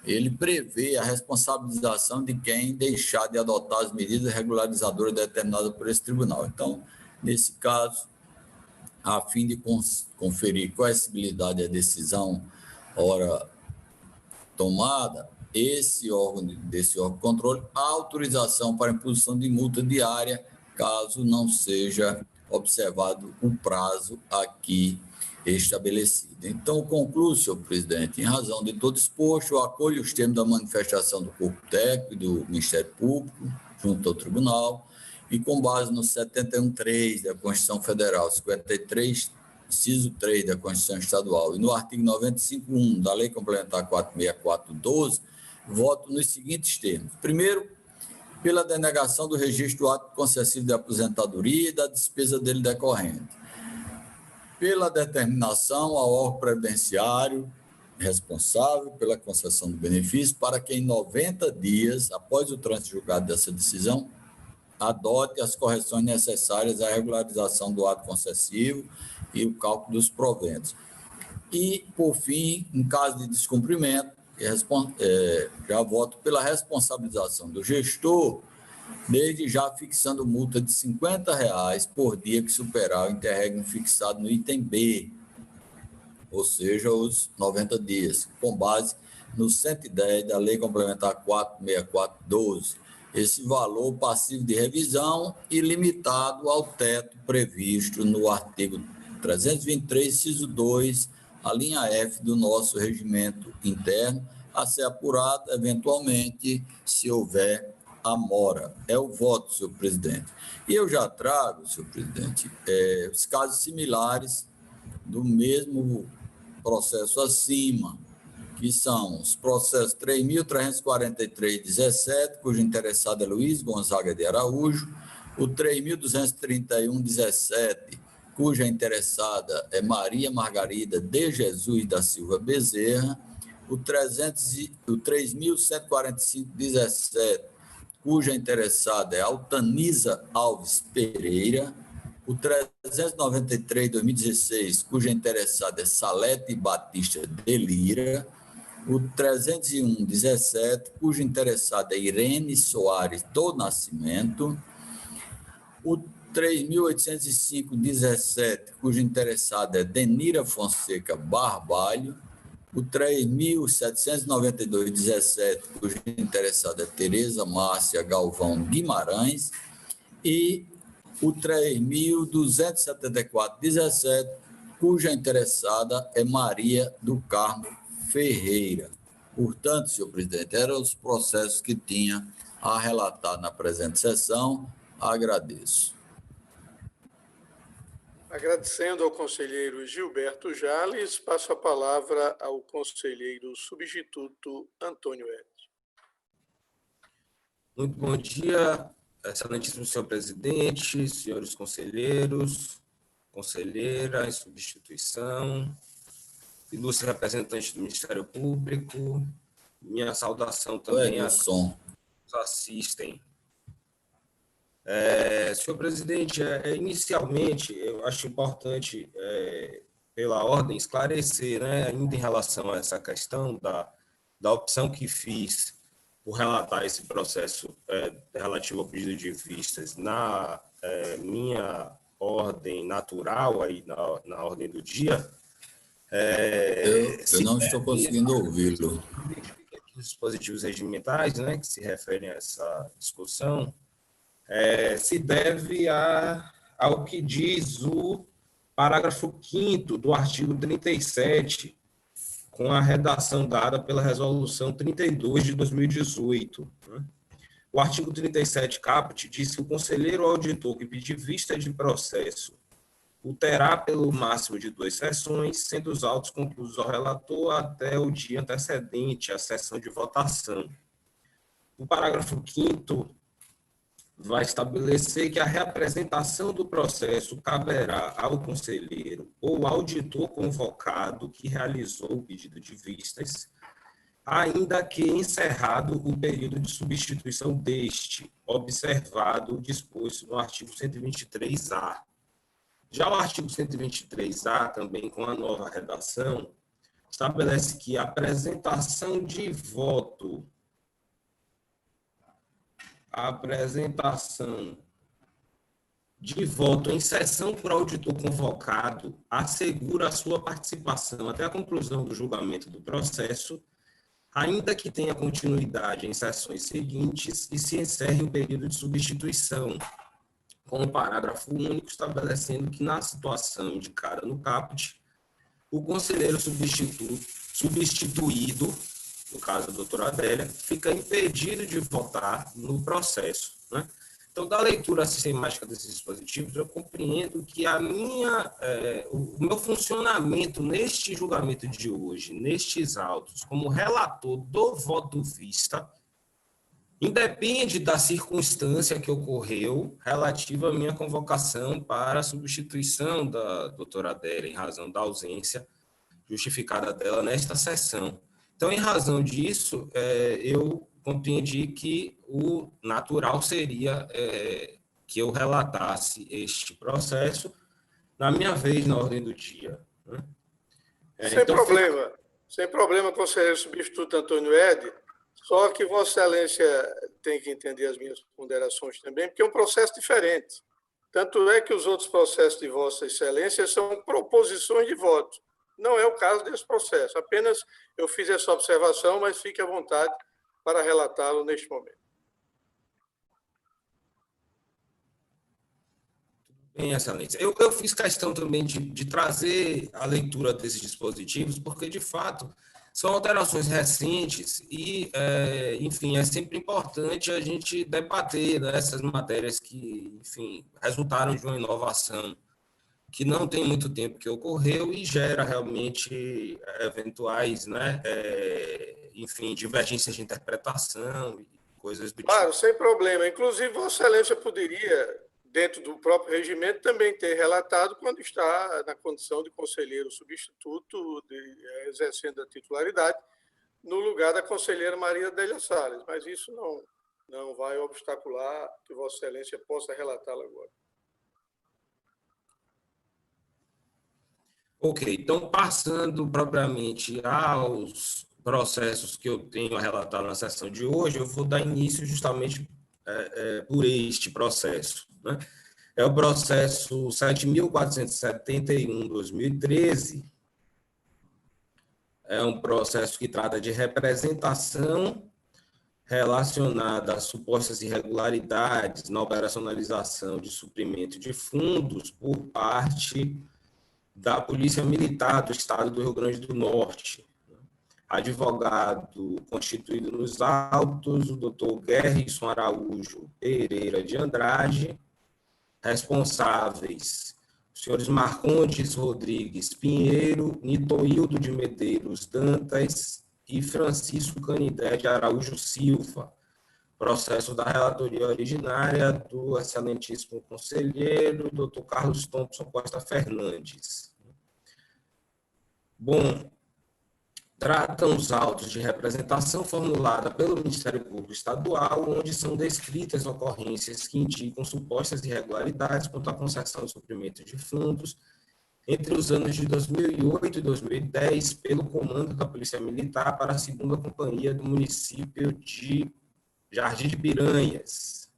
Speaker 5: ele prevê a responsabilização de quem deixar de adotar as medidas regularizadoras determinadas por esse tribunal. Então, nesse caso, a fim de conferir coercibilidade à decisão ora tomada, desse órgão de controle, a autorização para imposição de multa diária, caso não seja observado o prazo aqui estabelecido. Então, concluo, senhor presidente, em razão de todo exposto, eu acolho os termos da manifestação do corpo técnico e do Ministério Público, junto ao tribunal, e com base no 71.3 da Constituição Federal, 53, inciso 3 da Constituição Estadual, e no artigo 95.1 da Lei Complementar 464/12, voto nos seguintes termos. Primeiro, pela denegação do registro do ato concessivo de aposentadoria e da despesa dele decorrente. Pela determinação ao órgão previdenciário responsável pela concessão do benefício para que em 90 dias, após o trânsito julgado dessa decisão, adote as correções necessárias à regularização do ato concessivo e o cálculo dos proventos. E, por fim, em caso de descumprimento, já voto pela responsabilização do gestor, desde já fixando multa de R$ 50,00 por dia que superar o interregno fixado no item B, ou seja, os 90 dias, com base no 110 da Lei Complementar 464/12, esse valor passivo de revisão e limitado ao teto previsto no artigo 323, inciso 2, a linha F do nosso regimento interno, a ser apurado eventualmente se houver amora. É o voto, senhor presidente. E eu já trago, senhor presidente, os casos similares do mesmo processo acima, que são os processos 3.343/17, cujo interessado é Luiz Gonzaga de Araújo, o 3.231/17, cuja interessada é Maria Margarida de Jesus da Silva Bezerra, o 3.145/17, cuja interessada é Altaniza Alves Pereira, o 393/2016, cuja interessada é Salete Batista de Lira, o 301/17, cuja interessada é Irene Soares do Nascimento, o 3.805/17, cuja interessada é Denira Fonseca Barbalho, o 3.792/17, cuja interessada é Tereza Márcia Galvão Guimarães, e o 3.274/17, cuja interessada é Maria do Carmo Ferreira. Portanto, senhor presidente, eram os processos que tinha a relatar na presente sessão. Agradeço.
Speaker 2: Agradecendo ao conselheiro Gilberto Jales, passo a palavra ao conselheiro substituto Antônio Ed.
Speaker 7: Muito bom dia, excelentíssimo senhor presidente, senhores conselheiros, conselheira em substituição, ilustres representantes do Ministério Público, minha saudação também a todos que nos assistem. Senhor presidente, inicialmente, eu acho importante, pela ordem, esclarecer, né, ainda em relação a essa questão da opção que fiz por relatar esse processo relativo ao pedido de vistas na minha ordem natural, aí na ordem do dia.
Speaker 5: Eu não estou conseguindo ouvi-lo.
Speaker 7: Os dispositivos regimentais, né, que se referem a essa discussão, se deve ao que diz o parágrafo 5º do artigo 37, com a redação dada pela Resolução 32 de 2018. O artigo 37, caput, diz que o conselheiro auditor que pedir vista de processo o terá pelo máximo de 2 sessões, sendo os autos concluídos ao relator até o dia antecedente à sessão de votação. O parágrafo 5º vai estabelecer que a reapresentação do processo caberá ao conselheiro ou auditor convocado que realizou o pedido de vistas, ainda que encerrado o período de substituição deste, observado o disposto no artigo 123-A. Já o artigo 123-A, também com a nova redação, estabelece que a apresentação de voto em sessão por auditor convocado assegura a sua participação até a conclusão do julgamento do processo, ainda que tenha continuidade em sessões seguintes e se encerre o período de substituição, com o parágrafo único estabelecendo que, na situação indicada no caput, o conselheiro substituído, no caso da doutora Adélia, fica impedido de votar no processo, né? Então, da leitura sistemática desses dispositivos, eu compreendo que o meu funcionamento neste julgamento de hoje, nestes autos, como relator do voto vista, independe da circunstância que ocorreu relativa à minha convocação para a substituição da doutora Adélia, em razão da ausência justificada dela nesta sessão. Então, em razão disso, eu compreendi que o natural seria que eu relatasse este processo na minha vez, na ordem do dia. Né?
Speaker 2: Sem problema, conselheiro substituto Antônio Ed, só que Vossa Excelência tem que entender as minhas ponderações também, porque é um processo diferente. Tanto é que os outros processos de Vossa Excelência são proposições de voto. Não é o caso desse processo. Apenas eu fiz essa observação, mas fique à vontade para relatá-lo neste momento.
Speaker 7: Bem, excelência. Eu fiz questão também de trazer a leitura desses dispositivos, porque, de fato, são alterações recentes e, enfim, é sempre importante a gente debater, né, essas matérias que, enfim, resultaram de uma inovação que não tem muito tempo que ocorreu e gera realmente eventuais, né, enfim, divergências de interpretação e coisas do tipo.
Speaker 2: Claro, sem problema. Inclusive, Vossa Excelência poderia, dentro do próprio regimento, também ter relatado quando está na condição de conselheiro substituto, exercendo a titularidade, no lugar da conselheira Maria Adélia Salles. Mas isso não vai obstacular que Vossa Excelência possa relatá-lo agora.
Speaker 7: Ok, então, passando propriamente aos processos que eu tenho a relatar na sessão de hoje, eu vou dar início justamente por este processo, né? É o processo 7.471/2013, é um processo que trata de representação relacionada a supostas irregularidades na operacionalização de suprimento de fundos por parte da Polícia Militar do Estado do Rio Grande do Norte. Advogado constituído nos autos, o doutor Guerrison Araújo Pereira de Andrade, responsáveis, os senhores Marcondes Rodrigues Pinheiro, Nitoildo de Medeiros Dantas e Francisco Canidé de Araújo Silva, processo da relatoria originária do excelentíssimo conselheiro, Dr. Carlos Thompson Costa Fernandes. Bom, tratam os autos de representação formulada pelo Ministério Público Estadual, onde são descritas ocorrências que indicam supostas irregularidades quanto à concessão de suprimento de fundos entre os anos de 2008 e 2010 pelo comando da Polícia Militar para a 2ª Companhia do município de Jardim de Piranhas.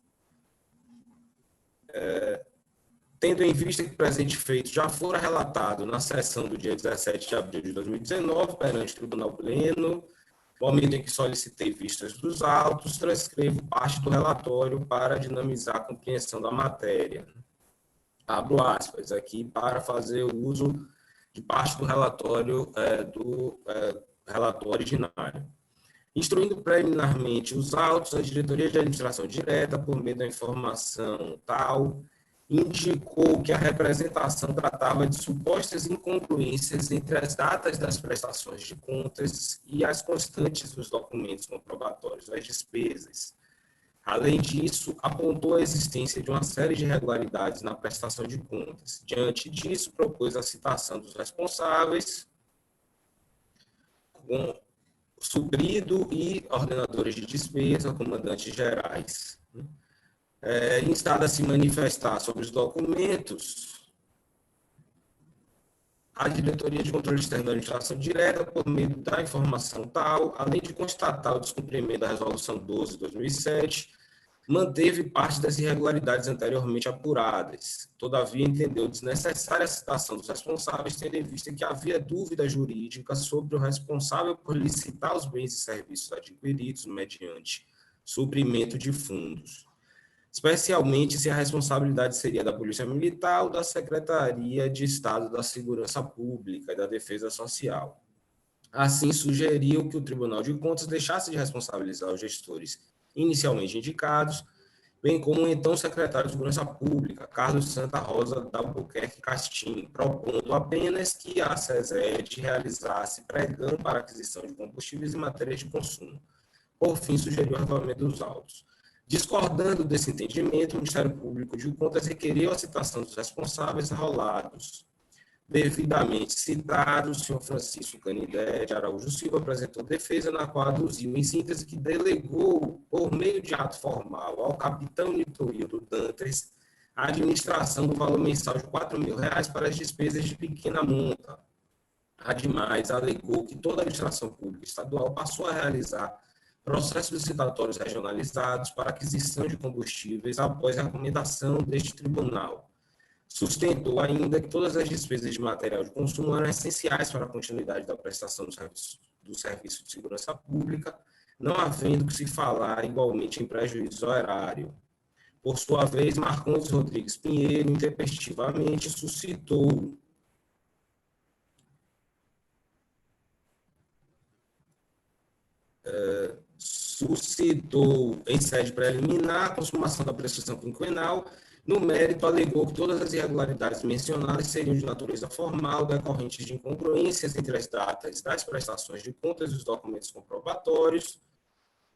Speaker 7: Tendo em vista que o presente feito já fora relatado na sessão do dia 17 de abril de 2019, perante o Tribunal Pleno, momento em que solicitei vistas dos autos, transcrevo parte do relatório para dinamizar a compreensão da matéria. Abro aspas aqui para fazer o uso de parte do relatório relatório originário. Instruindo preliminarmente os autos, a Diretoria de Administração Direta, por meio da informação tal, indicou que a representação tratava de supostas incongruências entre as datas das prestações de contas e as constantes dos documentos comprobatórios das despesas. Além disso, apontou a existência de uma série de irregularidades na prestação de contas. Diante disso, propôs a citação dos responsáveis, com suprido e ordenadores de despesa, comandantes gerais. Instado a se manifestar sobre os documentos, a Diretoria de Controle Externo da Administração Direta, por meio da informação tal, além de constatar o descumprimento da Resolução 12 de 2007, manteve parte das irregularidades anteriormente apuradas. Todavia, entendeu desnecessária a citação dos responsáveis, tendo em vista que havia dúvida jurídica sobre o responsável por licitar os bens e serviços adquiridos mediante suprimento de fundos, especialmente se a responsabilidade seria da Polícia Militar ou da Secretaria de Estado da Segurança Pública e da Defesa Social. Assim, sugeriu que o Tribunal de Contas deixasse de responsabilizar os gestores inicialmente indicados, bem como o então secretário de Segurança Pública, Carlos Santa Rosa da Albuquerque Castim, propondo apenas que a SESED realizasse pregão para aquisição de combustíveis e matérias de consumo. Por fim, sugeriu o arquivamento dos autos. Discordando desse entendimento, o Ministério Público de Contas requeriu a citação dos responsáveis arrolados. Devidamente citado, o senhor Francisco Canidé de Araújo Silva apresentou defesa, na qual aduziu, em síntese, que delegou, por meio de ato formal, ao capitão Nitoildo Dantas a administração do valor mensal de R$4.000 para as despesas de pequena monta. Ademais, alegou que toda a administração pública estadual passou a realizar processos licitatórios regionalizados para aquisição de combustíveis após a recomendação deste tribunal. Sustentou ainda que todas as despesas de material de consumo eram essenciais para a continuidade da prestação do serviço de segurança pública, não havendo que se falar igualmente em prejuízo horário. Por sua vez, Marcondes Rodrigues Pinheiro, intempestivamente, suscitou em sede preliminar a consumação da prescrição quinquenal. No mérito, alegou que todas as irregularidades mencionadas seriam de natureza formal, decorrentes de incongruências entre as datas das prestações de contas e os documentos comprobatórios,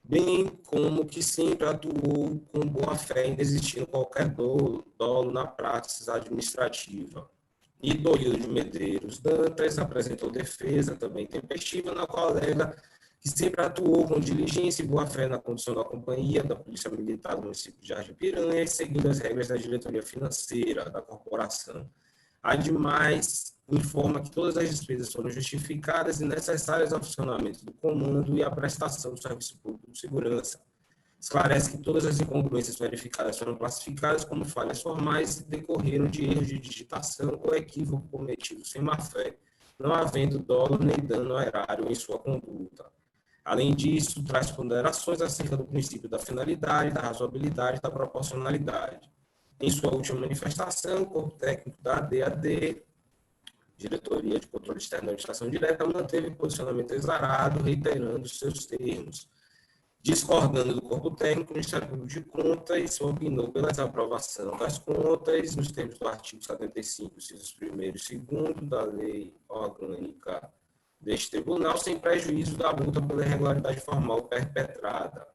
Speaker 7: bem como que sempre atuou com boa-fé, inexistindo qualquer dolo na prática administrativa. Idoílio de Medeiros Dantas apresentou defesa também tempestiva, na qual alega que sempre atuou com diligência e boa-fé na condução da companhia, da Polícia Militar do município de Jardim-Piranha, seguindo as regras da diretoria financeira da corporação. Ademais, informa que todas as despesas foram justificadas e necessárias ao funcionamento do comando e à prestação do serviço público de segurança. Esclarece que todas as incongruências verificadas foram classificadas como falhas formais e decorreram de erros de digitação ou equívoco cometido sem má-fé, não havendo dolo nem dano ao erário em sua conduta. Além disso, traz ponderações acerca do princípio da finalidade, da razoabilidade e da proporcionalidade. Em sua última manifestação, o corpo técnico da ADAD, Diretoria de Controle Externo da Administração Direta, manteve posicionamento exarado, reiterando seus termos. Discordando do corpo técnico, o Ministério Público de Contas opinou pela desaprovação das contas nos termos do artigo 75, incisos 1º e 2º da Lei Orgânica deste tribunal, sem prejuízo da multa pela irregularidade formal perpetrada.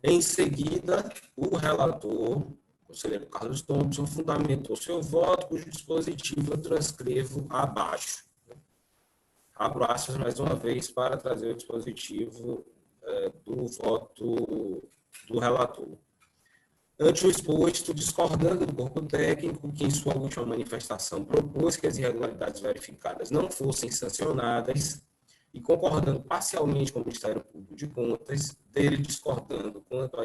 Speaker 7: Em seguida, o relator, o conselheiro Carlos Thompson, fundamentou seu voto, cujo dispositivo eu transcrevo abaixo. Abro aspas mais uma vez para trazer o dispositivo do voto do relator. Ante o exposto, discordando do corpo técnico, que em sua última manifestação propôs que as irregularidades verificadas não fossem sancionadas, e concordando parcialmente com o Ministério Público de Contas, dele discordando quanto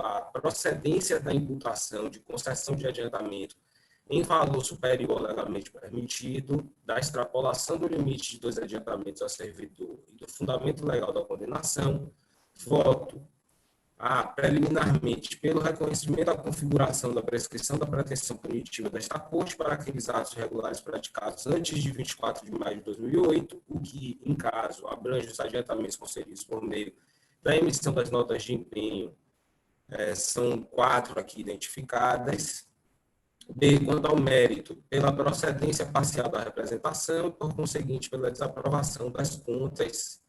Speaker 7: à procedência da imputação de concessão de adiantamento em valor superior ao legalmente permitido, da extrapolação do limite de 2 adiantamentos ao servidor e do fundamento legal da condenação, voto preliminarmente pelo reconhecimento da configuração da prescrição da pretensão punitiva desta Corte para aqueles atos irregulares praticados antes de 24 de maio de 2008, o que, em caso, abrange os adiantamentos concedidos por meio da emissão das notas de empenho, são 4 aqui identificadas. B, quanto ao mérito, pela procedência parcial da representação e, por conseguinte, pela desaprovação das contas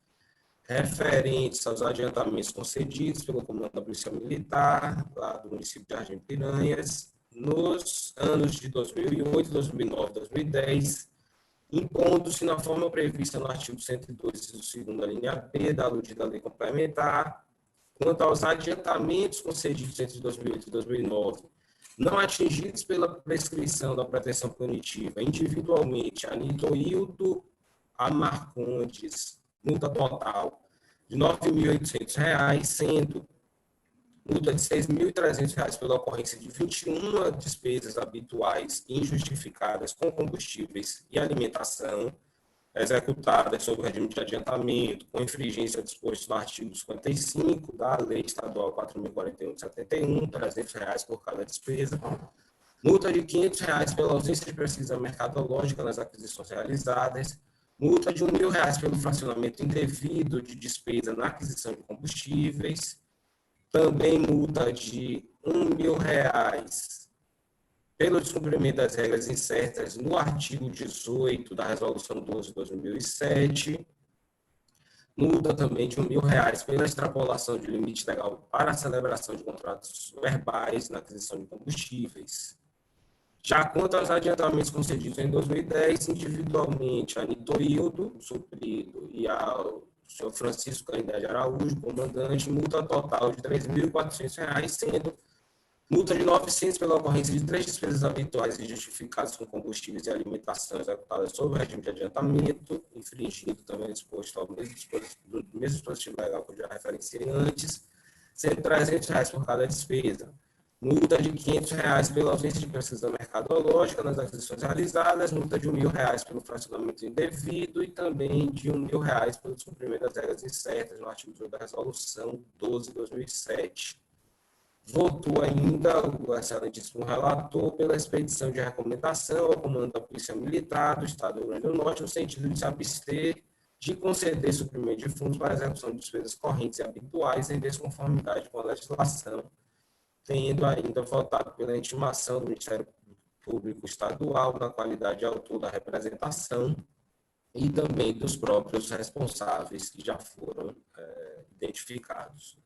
Speaker 7: referentes aos adiantamentos concedidos pelo Comando da Polícia Militar, lá do município de Jardim-Piranhas, nos anos de 2008, 2009 e 2010, impondo-se na forma prevista no artigo 102, segunda linha B, da aludida lei complementar, quanto aos adiantamentos concedidos entre 2008 e 2009, não atingidos pela prescrição da pretensão punitiva individualmente, a Nitoildo, a Marcondes, multa total de R$ 9.800, sendo multa de R$ 6.300 pela ocorrência de 21 despesas habituais injustificadas com combustíveis e alimentação, executadas sob o regime de adiantamento, com infringência disposto no artigo 55 da Lei Estadual 4.041 de 71, R$ 300 por cada despesa, multa de R$ 500 pela ausência de pesquisa mercadológica nas aquisições realizadas, multa de R$ 1.000 pelo fracionamento indevido de despesa na aquisição de combustíveis, também multa de R$ 1.000 pelo descumprimento das regras incertas no artigo 18 da Resolução 12 de 2007, multa também de R$ 1.000 pela extrapolação de limite legal para a celebração de contratos verbais na aquisição de combustíveis. Já quanto aos adiantamentos concedidos em 2010, individualmente, a Nitoildo, suprido, e ao senhor Francisco Canindé de Araújo, comandante, multa total de R$ 3.400, sendo multa de R$ 900 pela ocorrência de 3 despesas habituais e justificadas com combustíveis e alimentação executadas sob o regime de adiantamento, infringindo também disposto ao mesmo dispositivo legal que eu já referenciei antes, sendo R$ 300 por cada despesa. Multa de R$ 500 pela ausência de pesquisa mercadológica nas aquisições realizadas, multa de R$ 1.000 pelo fracionamento indevido e também de R$ 1.000 pelo descumprimento das regras incertas no artigo 2 da Resolução 12 de 2007. votou ainda o excelentíssimo relator pela expedição de recomendação ao comando da Polícia Militar do Estado do Rio Grande do Norte, no sentido de se abster de conceder suprimento de fundos para a execução de despesas correntes e habituais em desconformidade com a legislação, tendo ainda votado pela intimação do Ministério Público Estadual na qualidade de autor da representação e também dos próprios responsáveis que já foram identificados.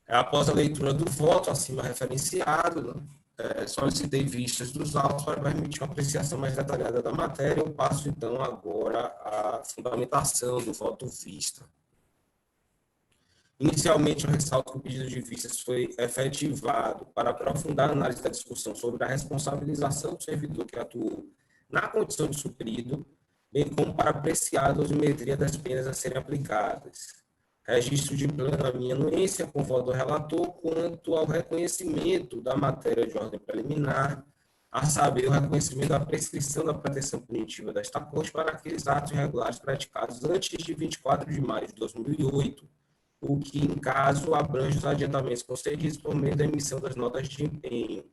Speaker 7: Após a leitura do voto acima referenciado, solicitei vistas dos autos para permitir uma apreciação mais detalhada da matéria. Eu passo, então, agora à fundamentação do voto vista. Inicialmente, eu ressalto que o pedido de vistas foi efetivado para aprofundar a análise da discussão sobre a responsabilização do servidor que atuou na condição de suprido, bem como para apreciar a dosimetria das penas a serem aplicadas. Registro de plena minha anuência com voto do relator quanto ao reconhecimento da matéria de ordem preliminar, a saber, o reconhecimento da prescrição da pretensão punitiva desta Corte para aqueles atos irregulares praticados antes de 24 de maio de 2008, o que, em caso, abrange os adiantamentos concedidos por meio da emissão das notas de empenho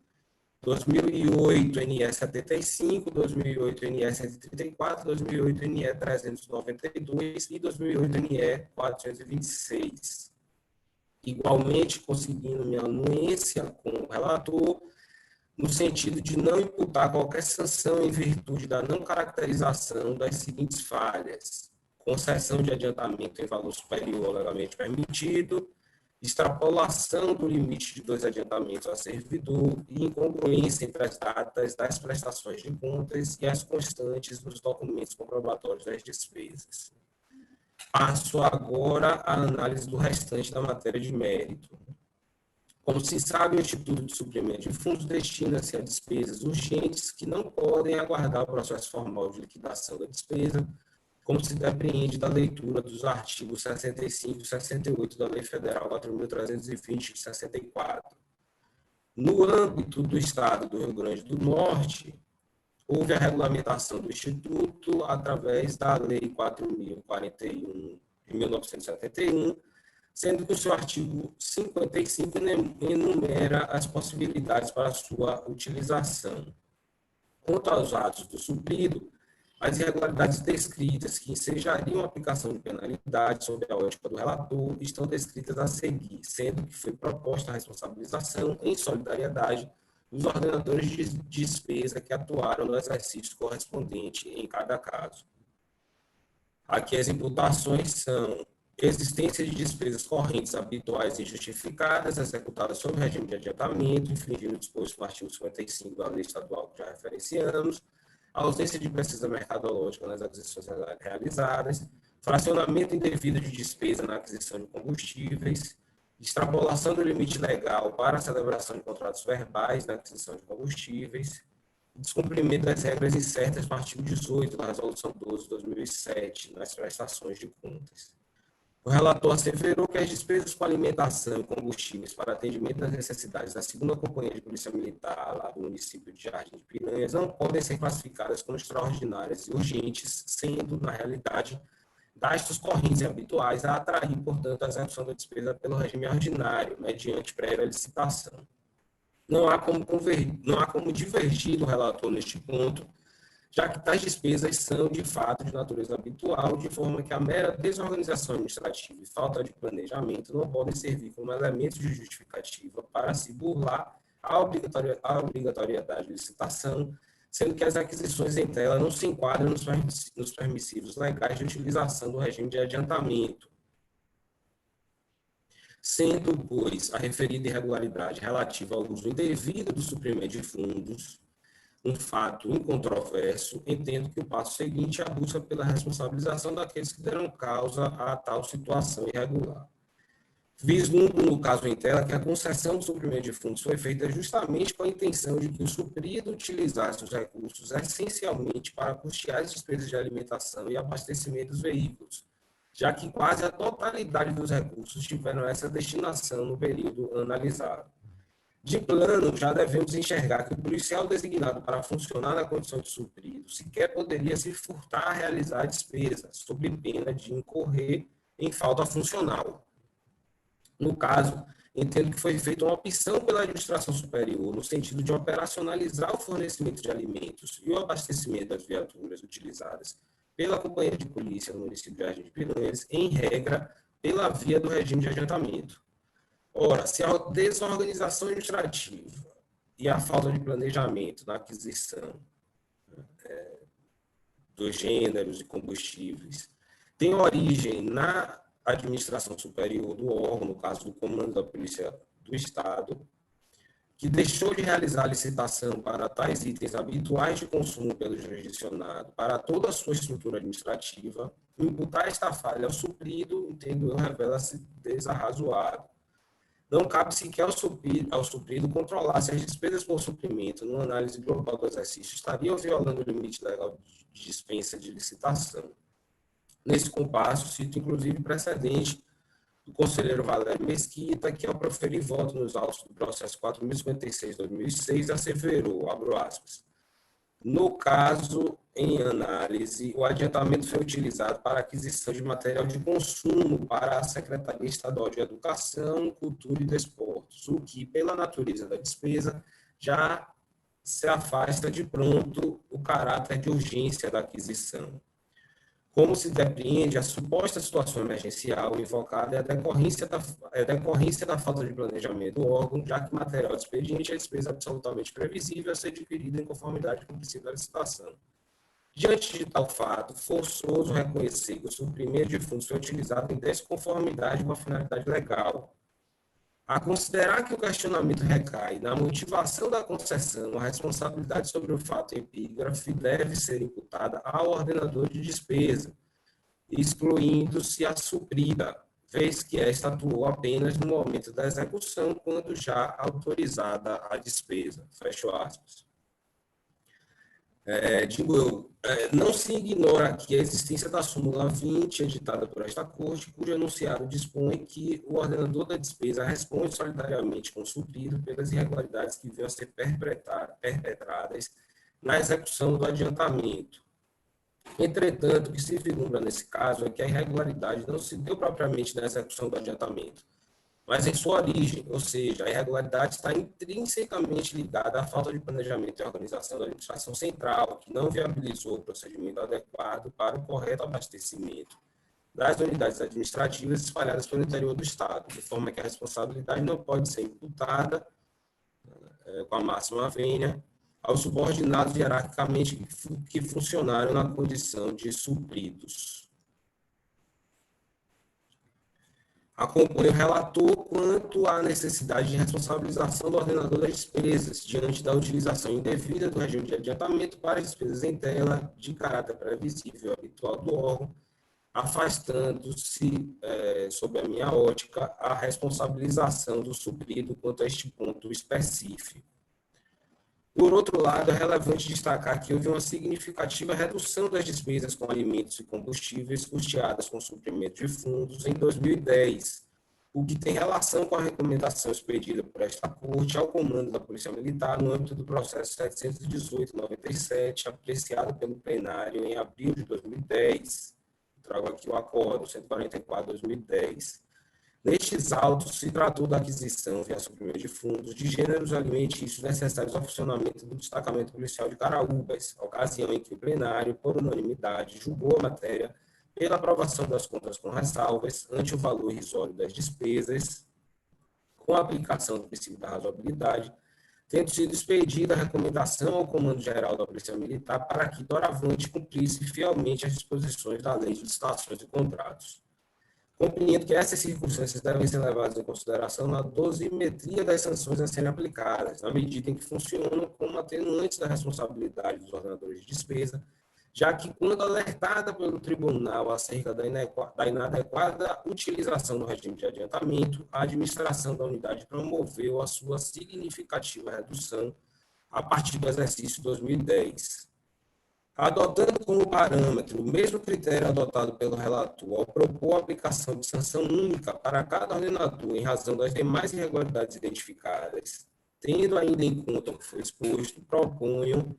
Speaker 7: 2008 NE 75, 2008 NE 134, 2008 NE 392 e 2008 NE 426. Igualmente, conseguindo minha anuência com o relator, no sentido de não imputar qualquer sanção em virtude da não caracterização das seguintes falhas: concessão de adiantamento em valor superior ao legalmente permitido, extrapolação do limite de 2 adiantamentos a servidor e incongruência entre as datas das prestações de contas e as constantes dos documentos comprobatórios das despesas. Passo agora à análise do restante da matéria de mérito. Como se sabe, o Instituto de Suprimento de Fundos destina-se a despesas urgentes que não podem aguardar o processo formal de liquidação da despesa, como se depreende da leitura dos artigos 65 e 68 da Lei Federal 4.320 de 64. No âmbito do Estado do Rio Grande do Norte, houve a regulamentação do Instituto através da Lei 4.041 de 1971, sendo que o seu artigo 55 enumera as possibilidades para sua utilização. Quanto aos atos do suprido, as irregularidades descritas que ensejariam a aplicação de penalidade sob a ótica do relator estão descritas a seguir, sendo que foi proposta a responsabilização em solidariedade dos ordenadores de despesa que atuaram no exercício correspondente em cada caso. Aqui as imputações são existência de despesas correntes habituais e justificadas, executadas sob regime de adiantamento, infringindo o disposto no artigo 55 da Lei Estadual que já referenciamos, a ausência de pesquisa mercadológica nas aquisições realizadas, fracionamento indevido de despesa na aquisição de combustíveis, extrapolação do limite legal para a celebração de contratos verbais na aquisição de combustíveis, descumprimento das regras incertas no artigo 18 da Resolução 12 de 2007 nas prestações de contas. O relator asseverou que as despesas com alimentação e combustíveis para atendimento das necessidades da 2ª Companhia de Polícia Militar, lá do município de Jardim de Piranhas, não podem ser classificadas como extraordinárias e urgentes, sendo, na realidade, gastos correntes e habituais a atrair, portanto, a execução da despesa pelo regime ordinário, mediante prévia licitação. Não há como divergir do relator neste ponto, já que tais despesas são, de fato, de natureza habitual, de forma que a mera desorganização administrativa e falta de planejamento não podem servir como elementos de justificativa para se burlar a obrigatoriedade de licitação, sendo que as aquisições em tela não se enquadram nos permissivos legais de utilização do regime de adiantamento. Sendo, pois, a referida irregularidade relativa ao uso indevido do suprimento de fundos um fato incontroverso, entendo que o passo seguinte é a busca pela responsabilização daqueles que deram causa a tal situação irregular. Vislumbro, no caso em tela, que a concessão do suprimento de fundos foi feita justamente com a intenção de que o suprido utilizasse os recursos essencialmente para custear as despesas de alimentação e abastecimento dos veículos, já que quase a totalidade dos recursos tiveram essa destinação no período analisado. De plano, já devemos enxergar que o policial designado para funcionar na condição de suprido sequer poderia se furtar a realizar a despesa, sob pena de incorrer em falta funcional. No caso, entendo que foi feita uma opção pela administração superior no sentido de operacionalizar o fornecimento de alimentos e o abastecimento das viaturas utilizadas pela Companhia de Polícia no município de Jardim de Piranhas, em regra, pela via do regime de adiantamento. Ora, se a desorganização administrativa e a falta de planejamento na aquisição dos gêneros e combustíveis tem origem na administração superior do órgão, no caso do Comando da Polícia do Estado, que deixou de realizar a licitação para tais itens habituais de consumo pelo jurisdicionado para toda a sua estrutura administrativa, imputar esta falha ao suprido, entendo eu, revela-se desarrazoado. Não cabe sequer ao suprido controlar se as despesas por suprimento, numa análise global do exercício, estariam violando o limite legal de dispensa de licitação. Nesse compasso, cito inclusive precedente do conselheiro Valério Mesquita, que ao proferir voto nos autos do processo 4056/2006, asseverou, abro aspas, no caso em análise, o adiantamento foi utilizado para aquisição de material de consumo para a Secretaria Estadual de Educação, Cultura e Desportos, o que, pela natureza da despesa, já se afasta de pronto o caráter de urgência da aquisição. Como se depreende, a suposta situação emergencial invocada é a decorrência da falta de planejamento do órgão, já que material de expediente é despesa absolutamente previsível a ser adquirida em conformidade com o princípio da licitação. Diante de tal fato, forçoso reconhecer que o suprimento de fundos foi utilizado em desconformidade com a finalidade legal. A considerar que o questionamento recai na motivação da concessão, a responsabilidade sobre o fato epígrafe deve ser imputada ao ordenador de despesa, excluindo-se a suprida, vez que esta atuou apenas no momento da execução, quando já autorizada a despesa. Fecho aspas. Não se ignora aqui a existência da súmula 20, editada por esta Corte, cujo enunciado dispõe que o ordenador da despesa responde solidariamente com o suprido pelas irregularidades que venham a ser perpetradas na execução do adiantamento. Entretanto, o que se vislumbra nesse caso é que a irregularidade não se deu propriamente na execução do adiantamento, mas em sua origem, ou seja, a irregularidade está intrinsecamente ligada à falta de planejamento e organização da administração central, que não viabilizou o procedimento adequado para o correto abastecimento das unidades administrativas espalhadas pelo interior do Estado, de forma que a responsabilidade não pode ser imputada, com a máxima vênia, aos subordinados hierarquicamente que funcionaram na condição de supridos. Acompanha o relator quanto à necessidade de responsabilização do ordenador das despesas, diante da utilização indevida do regime de adiantamento para as despesas em tela de caráter previsível habitual do órgão, afastando-se, sob a minha ótica, a responsabilização do suprido quanto a este ponto específico. Por outro lado, é relevante destacar que houve uma significativa redução das despesas com alimentos e combustíveis custeadas com suprimento de fundos em 2010, o que tem relação com a recomendação expedida por esta Corte ao Comando da Polícia Militar no âmbito do processo 718/97, apreciado pelo plenário em abril de 2010. Trago aqui o acordo 144/2010. Nestes autos, se tratou da aquisição, via suprimento de fundos, de gêneros alimentícios necessários ao funcionamento do destacamento policial de Caraúbas, ocasião em que o plenário, por unanimidade, julgou a matéria pela aprovação das contas com ressalvas, ante o valor irrisório das despesas, com a aplicação do princípio da razoabilidade, tendo sido expedida a recomendação ao Comando-Geral da Polícia Militar para que, doravante, cumprisse fielmente as disposições da Lei de Licitações e Contratos. Compreendo que essas circunstâncias devem ser levadas em consideração na dosimetria das sanções a serem aplicadas, na medida em que funcionam como atenuantes da responsabilidade dos ordenadores de despesa, já que, quando alertada pelo tribunal acerca da inadequada utilização do regime de adiantamento, a administração da unidade promoveu a sua significativa redução a partir do exercício 2010. Adotando como parâmetro o mesmo critério adotado pelo relator ao propor a aplicação de sanção única para cada ordenador em razão das demais irregularidades identificadas, tendo ainda em conta o que foi exposto, proponho,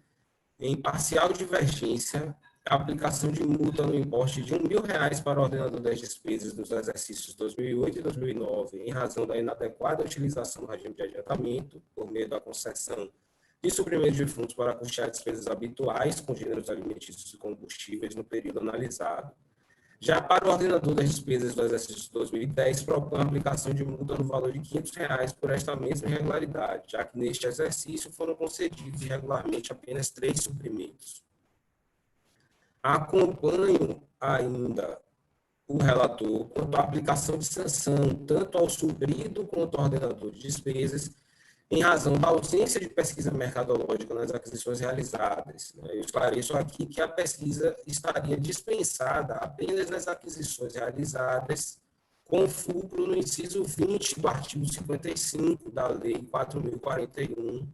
Speaker 7: em parcial divergência, a aplicação de multa no importe de R$ 1.000 para o ordenador das despesas dos exercícios 2008 e 2009, em razão da inadequada utilização do regime de adiantamento, por meio da concessão de suprimentos de fundos para custear despesas habituais com gêneros alimentícios e combustíveis no período analisado. Já para o ordenador das despesas do exercício 2010, propõe a aplicação de multa no valor de R$ 500 por esta mesma irregularidade, já que neste exercício foram concedidos irregularmente apenas 3 suprimentos. Acompanho ainda o relator quanto à aplicação de sanção, tanto ao suprido quanto ao ordenador de despesas, em razão da ausência de pesquisa mercadológica nas aquisições realizadas. Eu esclareço aqui que a pesquisa estaria dispensada apenas nas aquisições realizadas com fulcro no inciso 20 do artigo 55 da Lei 4.041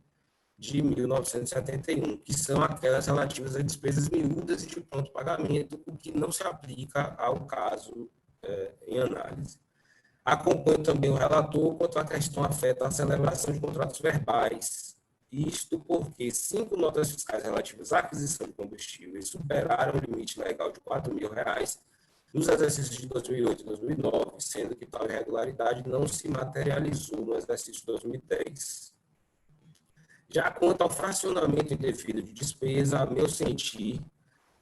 Speaker 7: de 1971, que são aquelas relativas a despesas miúdas e de pronto pagamento, o que não se aplica ao caso em análise. Acompanho também o relator quanto à questão afeta a celebração de contratos verbais. Isto porque 5 notas fiscais relativas à aquisição de combustíveis superaram o limite legal de R$ 4.000 nos exercícios de 2008 e 2009, sendo que tal irregularidade não se materializou no exercício de 2010. Já quanto ao fracionamento indevido de despesa, a meu sentir,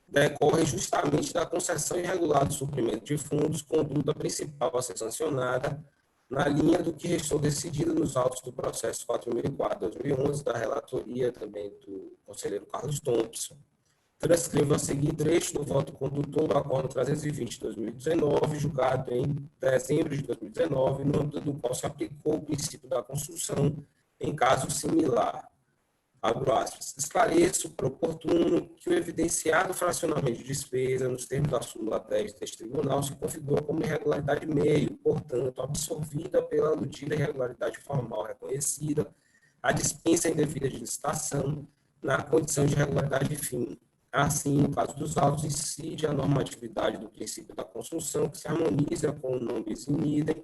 Speaker 7: decorre justamente da concessão irregular do suprimento de fundos, conduta principal a ser sancionada, na linha do que restou decidido nos autos do processo 4004/2011, da relatoria também do conselheiro Carlos Thompson. Transcrevo a seguir trecho do voto condutor do Acordo 320/2019, julgado em dezembro de 2019, no âmbito do qual se aplicou o princípio da construção em caso similar. Abro aspas. Esclareço, por oportuno, que o evidenciado fracionamento de despesa, nos termos da súmula 10 deste tribunal, se configura como irregularidade meio, portanto, absorvida pela aludida irregularidade formal reconhecida, a dispensa indevida de licitação, na condição de irregularidade fim. Assim, no caso dos autos, incide a normatividade do princípio da construção, que se harmoniza com o non bis in idem,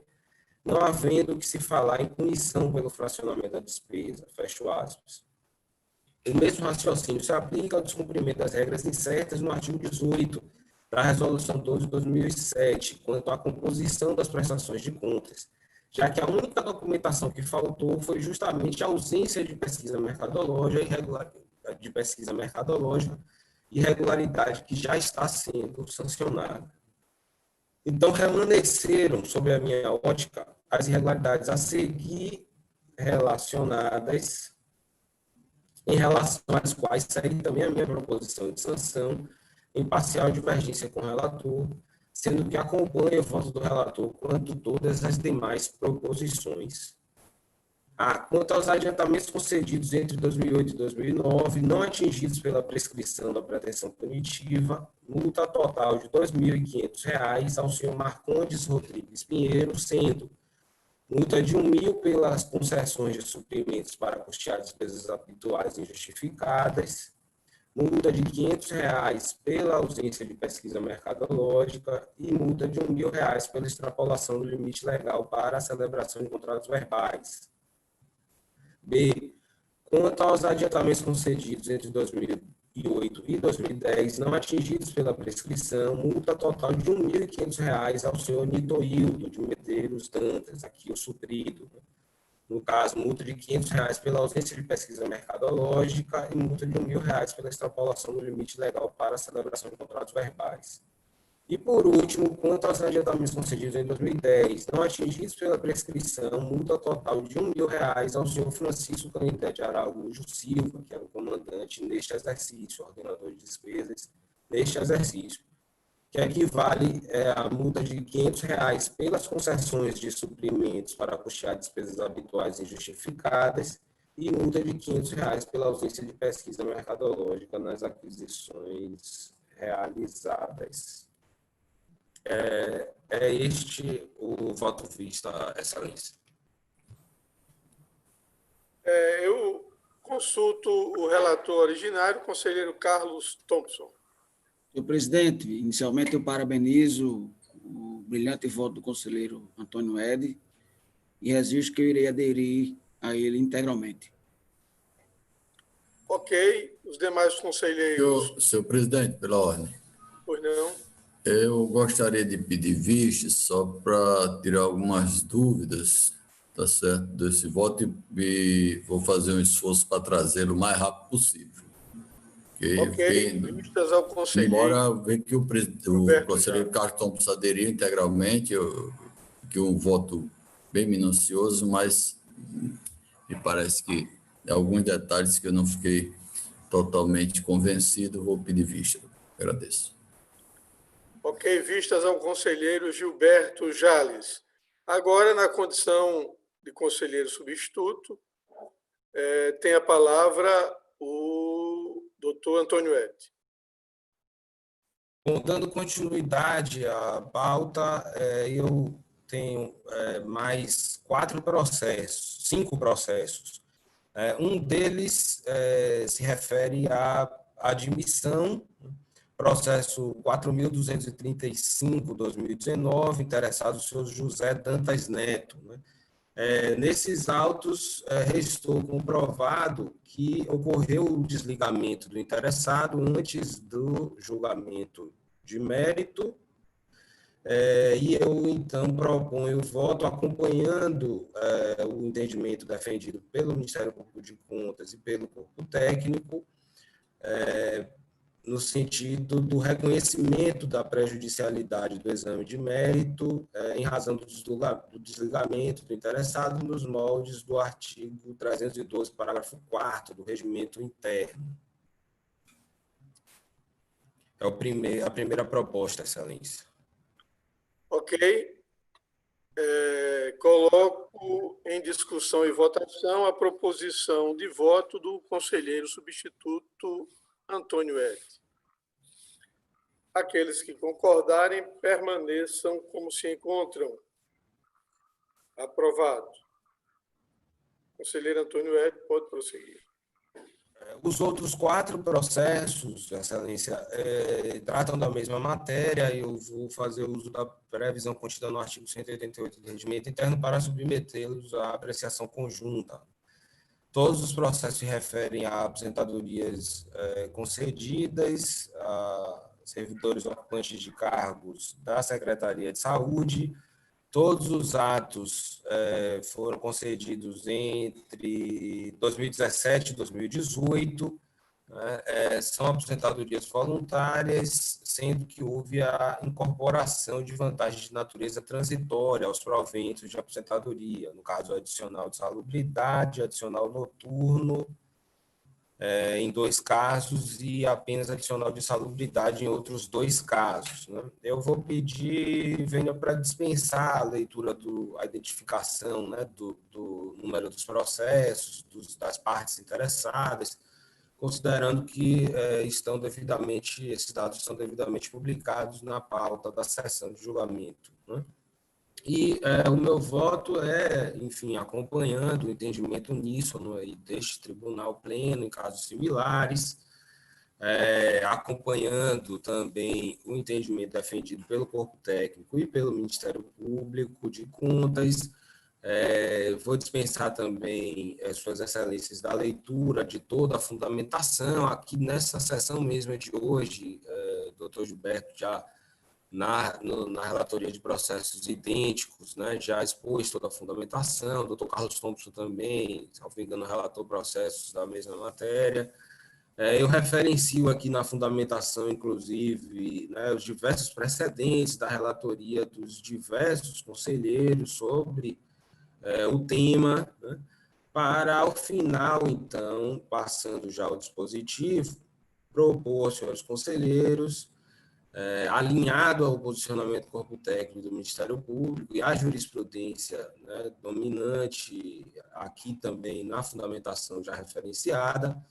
Speaker 7: não havendo que se falar em punição pelo fracionamento da despesa. Fecho aspas. O mesmo raciocínio se aplica ao descumprimento das regras incertas no artigo 18 da Resolução 12 de 2007, quanto à composição das prestações de contas, já que a única documentação que faltou foi justamente a ausência de pesquisa mercadológica, irregularidade que já está sendo sancionada. Então, remanesceram, sob a minha ótica, as irregularidades a seguir relacionadas, em relação às quais segue também a minha proposição de sanção, em parcial divergência com o relator, sendo que acompanha o voto do relator quanto todas as demais proposições. Quanto aos adiantamentos concedidos entre 2008 e 2009, não atingidos pela prescrição da pretensão punitiva, multa total de R$ 2.500 ao senhor Marcondes Rodrigues Pinheiro, sendo multa de R$ 1.000 pelas concessões de suprimentos para custear despesas habituais injustificadas, multa de R$ 500 pela ausência de pesquisa mercadológica e multa de R$ 1.000 pela extrapolação do limite legal para a celebração de contratos verbais. B. Quanto aos adiantamentos concedidos entre 2008 e 2010, não atingidos pela prescrição, multa total de R$ 1.500 ao senhor Nitoildo de Medeiros Dantas, aqui o suprido. No caso, multa de R$ 500 pela ausência de pesquisa mercadológica e multa de R$ 1.000 pela extrapolação do limite legal para a celebração de contratos verbais. E, por último, quanto aos adiantamentos concedidos em 2010, não atingidos pela prescrição, multa total de R$ 1.000 ao senhor Francisco Canindé de Araújo Silva, que era o comandante neste exercício, ordenador de despesas neste exercício, que equivale a multa de R$ 500 pelas concessões de suprimentos para custear despesas habituais injustificadas e multa de R$ 500 pela ausência de pesquisa mercadológica nas aquisições realizadas. É este o voto vista, Excelência.
Speaker 2: Eu consulto o relator originário, o conselheiro Carlos Thompson.
Speaker 8: Senhor presidente, inicialmente eu parabenizo o brilhante voto do conselheiro Antônio Ede e registro que eu irei aderir a ele integralmente.
Speaker 2: Ok, Os demais conselheiros,
Speaker 5: Senhor presidente, pela ordem,
Speaker 2: pois não?
Speaker 5: eu gostaria de pedir vista só para tirar algumas dúvidas, tá certo, desse voto e vou fazer um esforço para trazê-lo o mais rápido possível.
Speaker 2: Ok, vistas ao conselheiro.
Speaker 5: Embora veja que o conselheiro Carton aderiu integralmente, que um voto bem minucioso, mas me parece que alguns detalhes que eu não fiquei totalmente convencido, vou pedir vista. Agradeço.
Speaker 2: Ok, vistas ao conselheiro Gilberto Jales. Agora, na condição de conselheiro substituto, tem a palavra o doutor Antônio Ed.
Speaker 7: Bom, dando continuidade à pauta, eu tenho mais 5 processos. Um deles se refere à admissão, processo 4.235/2019, interessado o senhor José Dantas Neto. Nesses autos, restou comprovado que ocorreu o desligamento do interessado antes do julgamento de mérito, e eu, então, proponho o voto acompanhando o entendimento defendido pelo Ministério Público de Contas e pelo corpo técnico, no sentido do reconhecimento da prejudicialidade do exame de mérito, em razão do desligamento do interessado nos moldes do artigo 312, parágrafo 4º do Regimento Interno. É a primeira proposta, Excelência.
Speaker 2: Ok. Coloco em discussão e votação a proposição de voto do conselheiro substituto Antônio Ed. Aqueles que concordarem, permaneçam como se encontram. Aprovado. Conselheiro Antônio Ed, pode prosseguir.
Speaker 7: Os outros 4 processos, Excelência, tratam da mesma matéria e eu vou fazer uso da previsão contida no artigo 188 do Regimento Interno para submetê-los à apreciação conjunta. Todos os processos se referem a aposentadorias concedidas a servidores ocupantes de cargos da Secretaria de Saúde. Todos os atos foram concedidos entre 2017 e 2018. São aposentadorias voluntárias, sendo que houve a incorporação de vantagens de natureza transitória aos proventos de aposentadoria, no caso adicional de salubridade, adicional noturno, em 2 casos, e apenas adicional de salubridade em outros 2 casos. Eu vou pedir, venha para dispensar a leitura, a identificação do número dos processos, das partes interessadas, considerando que esses dados estão devidamente publicados na pauta da sessão de julgamento. E o meu voto enfim, acompanhando o entendimento uníssono aí deste tribunal pleno em casos similares, acompanhando também o entendimento defendido pelo corpo técnico e pelo Ministério Público de Contas. Vou dispensar também Suas Excelências da leitura de toda a fundamentação. Aqui nessa sessão mesmo de hoje, doutor Gilberto já na relatoria de processos idênticos, já expôs toda a fundamentação, o doutor Carlos Thompson também, se não me engano, relatou processos da mesma matéria. Eu referencio aqui na fundamentação, inclusive, os diversos precedentes da relatoria dos diversos conselheiros sobre o tema, para, ao final, então, passando já ao dispositivo, propor aos senhores conselheiros, alinhado ao posicionamento do corpo técnico do Ministério Público e à jurisprudência dominante, aqui também na fundamentação já referenciada,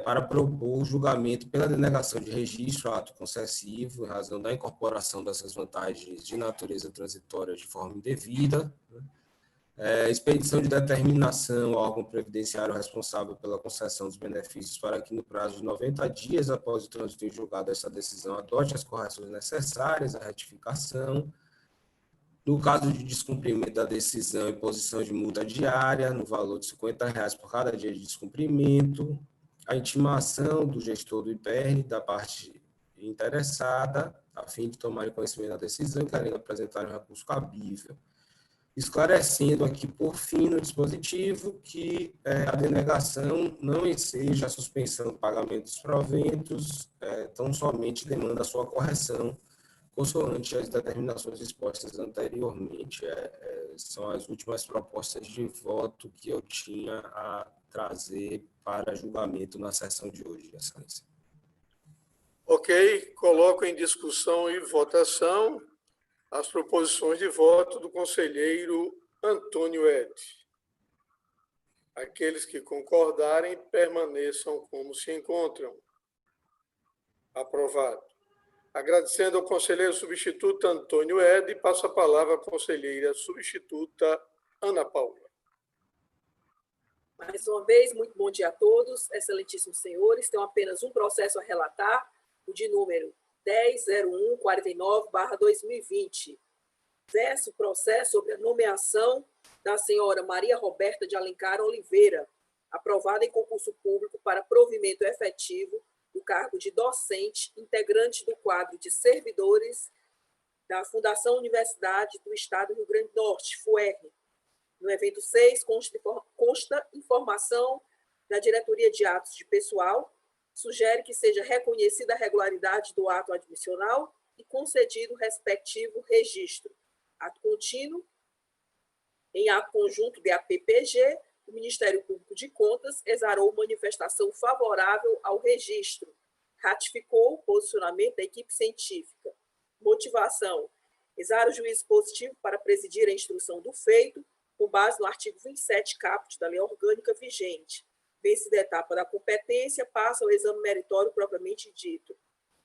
Speaker 7: para propor o julgamento pela denegação de registro ao ato concessivo, em razão da incorporação dessas vantagens de natureza transitória de forma indevida, expedição de determinação ao órgão previdenciário responsável pela concessão dos benefícios para que, no prazo de 90 dias após o trânsito em julgado dessa decisão, adote as correções necessárias à retificação. No caso de descumprimento da decisão, imposição de multa diária no valor de R$ 50 por cada dia de descumprimento, a intimação do gestor do IPR, da parte interessada, a fim de tomar conhecimento da decisão, querendo apresentar um recurso cabível. Esclarecendo aqui, por fim, no dispositivo, que a denegação não enseja a suspensão do pagamento dos proventos, tão somente demanda a sua correção, consoante as determinações expostas anteriormente. São as últimas propostas de voto que eu tinha a trazer para julgamento na sessão de hoje, Excelência.
Speaker 2: Ok, coloco em discussão e votação as proposições de voto do conselheiro Antônio Ed. Aqueles que concordarem, permaneçam como se encontram. Aprovado. Agradecendo ao conselheiro substituto Antônio Ed, passo a palavra à conselheira substituta Ana Paula.
Speaker 4: Mais uma vez, muito bom dia a todos, excelentíssimos senhores. Tenho apenas um processo a relatar, o de número 10.0149/2020. Verso processo sobre a nomeação da senhora Maria Roberta de Alencar Oliveira, aprovada em concurso público para provimento efetivo do cargo de docente, integrante do quadro de servidores da Fundação Universidade do Estado do Rio Grande do Norte, FUERN. No evento 6, consta informação da Diretoria de Atos de Pessoal, sugere que seja reconhecida a regularidade do ato admissional e concedido o respectivo registro. Ato contínuo, em ato conjunto de APPG, o Ministério Público de Contas exarou manifestação favorável ao registro, ratificou o posicionamento da equipe científica. Motivação: exara o juízo positivo para presidir a instrução do feito, com base no artigo 27 caput da lei orgânica vigente. Vencida a etapa da competência, passa ao exame meritório propriamente dito.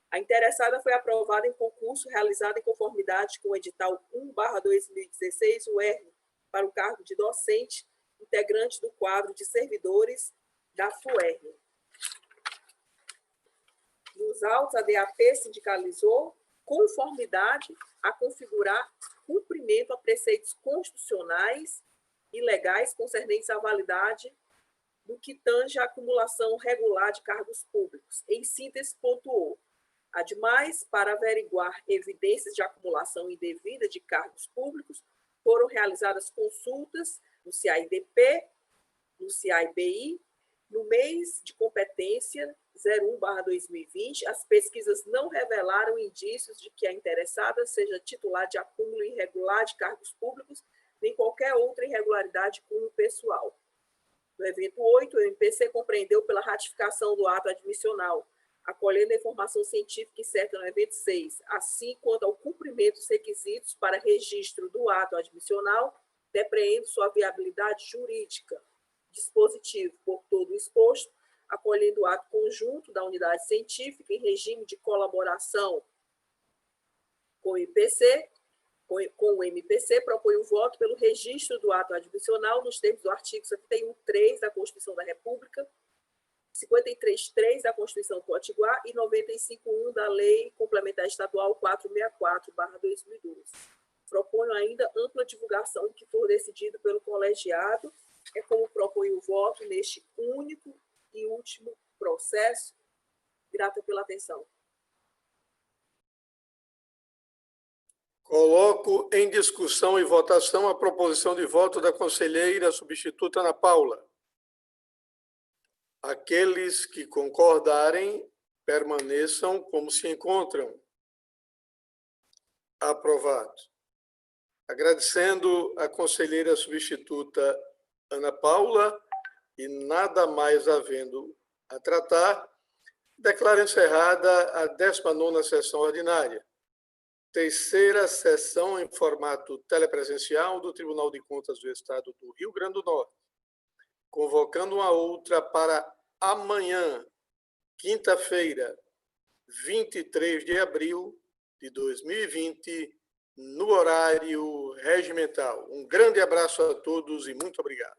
Speaker 4: A interessada foi aprovada em concurso realizado em conformidade com o edital 1/2016 UERN para o cargo de docente, integrante do quadro de servidores da FUERN. Nos autos, a DAP sindicalizou conformidade a configurar cumprimento a preceitos constitucionais e legais concernentes à validade do que tange à acumulação regular de cargos públicos. Em síntese, pontuou: ademais, para averiguar evidências de acumulação indevida de cargos públicos, foram realizadas consultas no CAIDP, no CAIBI, no mês de competência 01/2020, as pesquisas não revelaram indícios de que a interessada seja titular de acúmulo irregular de cargos públicos, nem qualquer outra irregularidade com o pessoal. No evento 8, o MPC compreendeu pela ratificação do ato admissional, acolhendo a informação científica incerta no evento 6, assim quanto ao cumprimento dos requisitos para registro do ato admissional, depreendo sua viabilidade jurídica. Dispositivo, por todo o exposto, acolhendo o ato conjunto da unidade científica em regime de colaboração com o MPC, propõe o voto pelo registro do ato admissional nos termos do artigo 71.3 da Constituição da República, 53.3 da Constituição Potiguar e 95.1 da Lei Complementar Estadual 464/2012. Proponho ainda ampla divulgação do que for decidido pelo colegiado, é como propõe o voto neste único e último processo. Grata pela atenção.
Speaker 2: Coloco em discussão e votação a proposição de voto da conselheira substituta Ana Paula. Aqueles que concordarem, permaneçam como se encontram. Aprovado. Agradecendo a conselheira substituta Ana Paula e nada mais havendo a tratar, declaro encerrada a 19ª sessão ordinária. Terceira sessão em formato telepresencial do Tribunal de Contas do Estado do Rio Grande do Norte, convocando uma outra para amanhã, quinta-feira, 23 de abril de 2020, no horário regimental. Um grande abraço a todos e muito obrigado.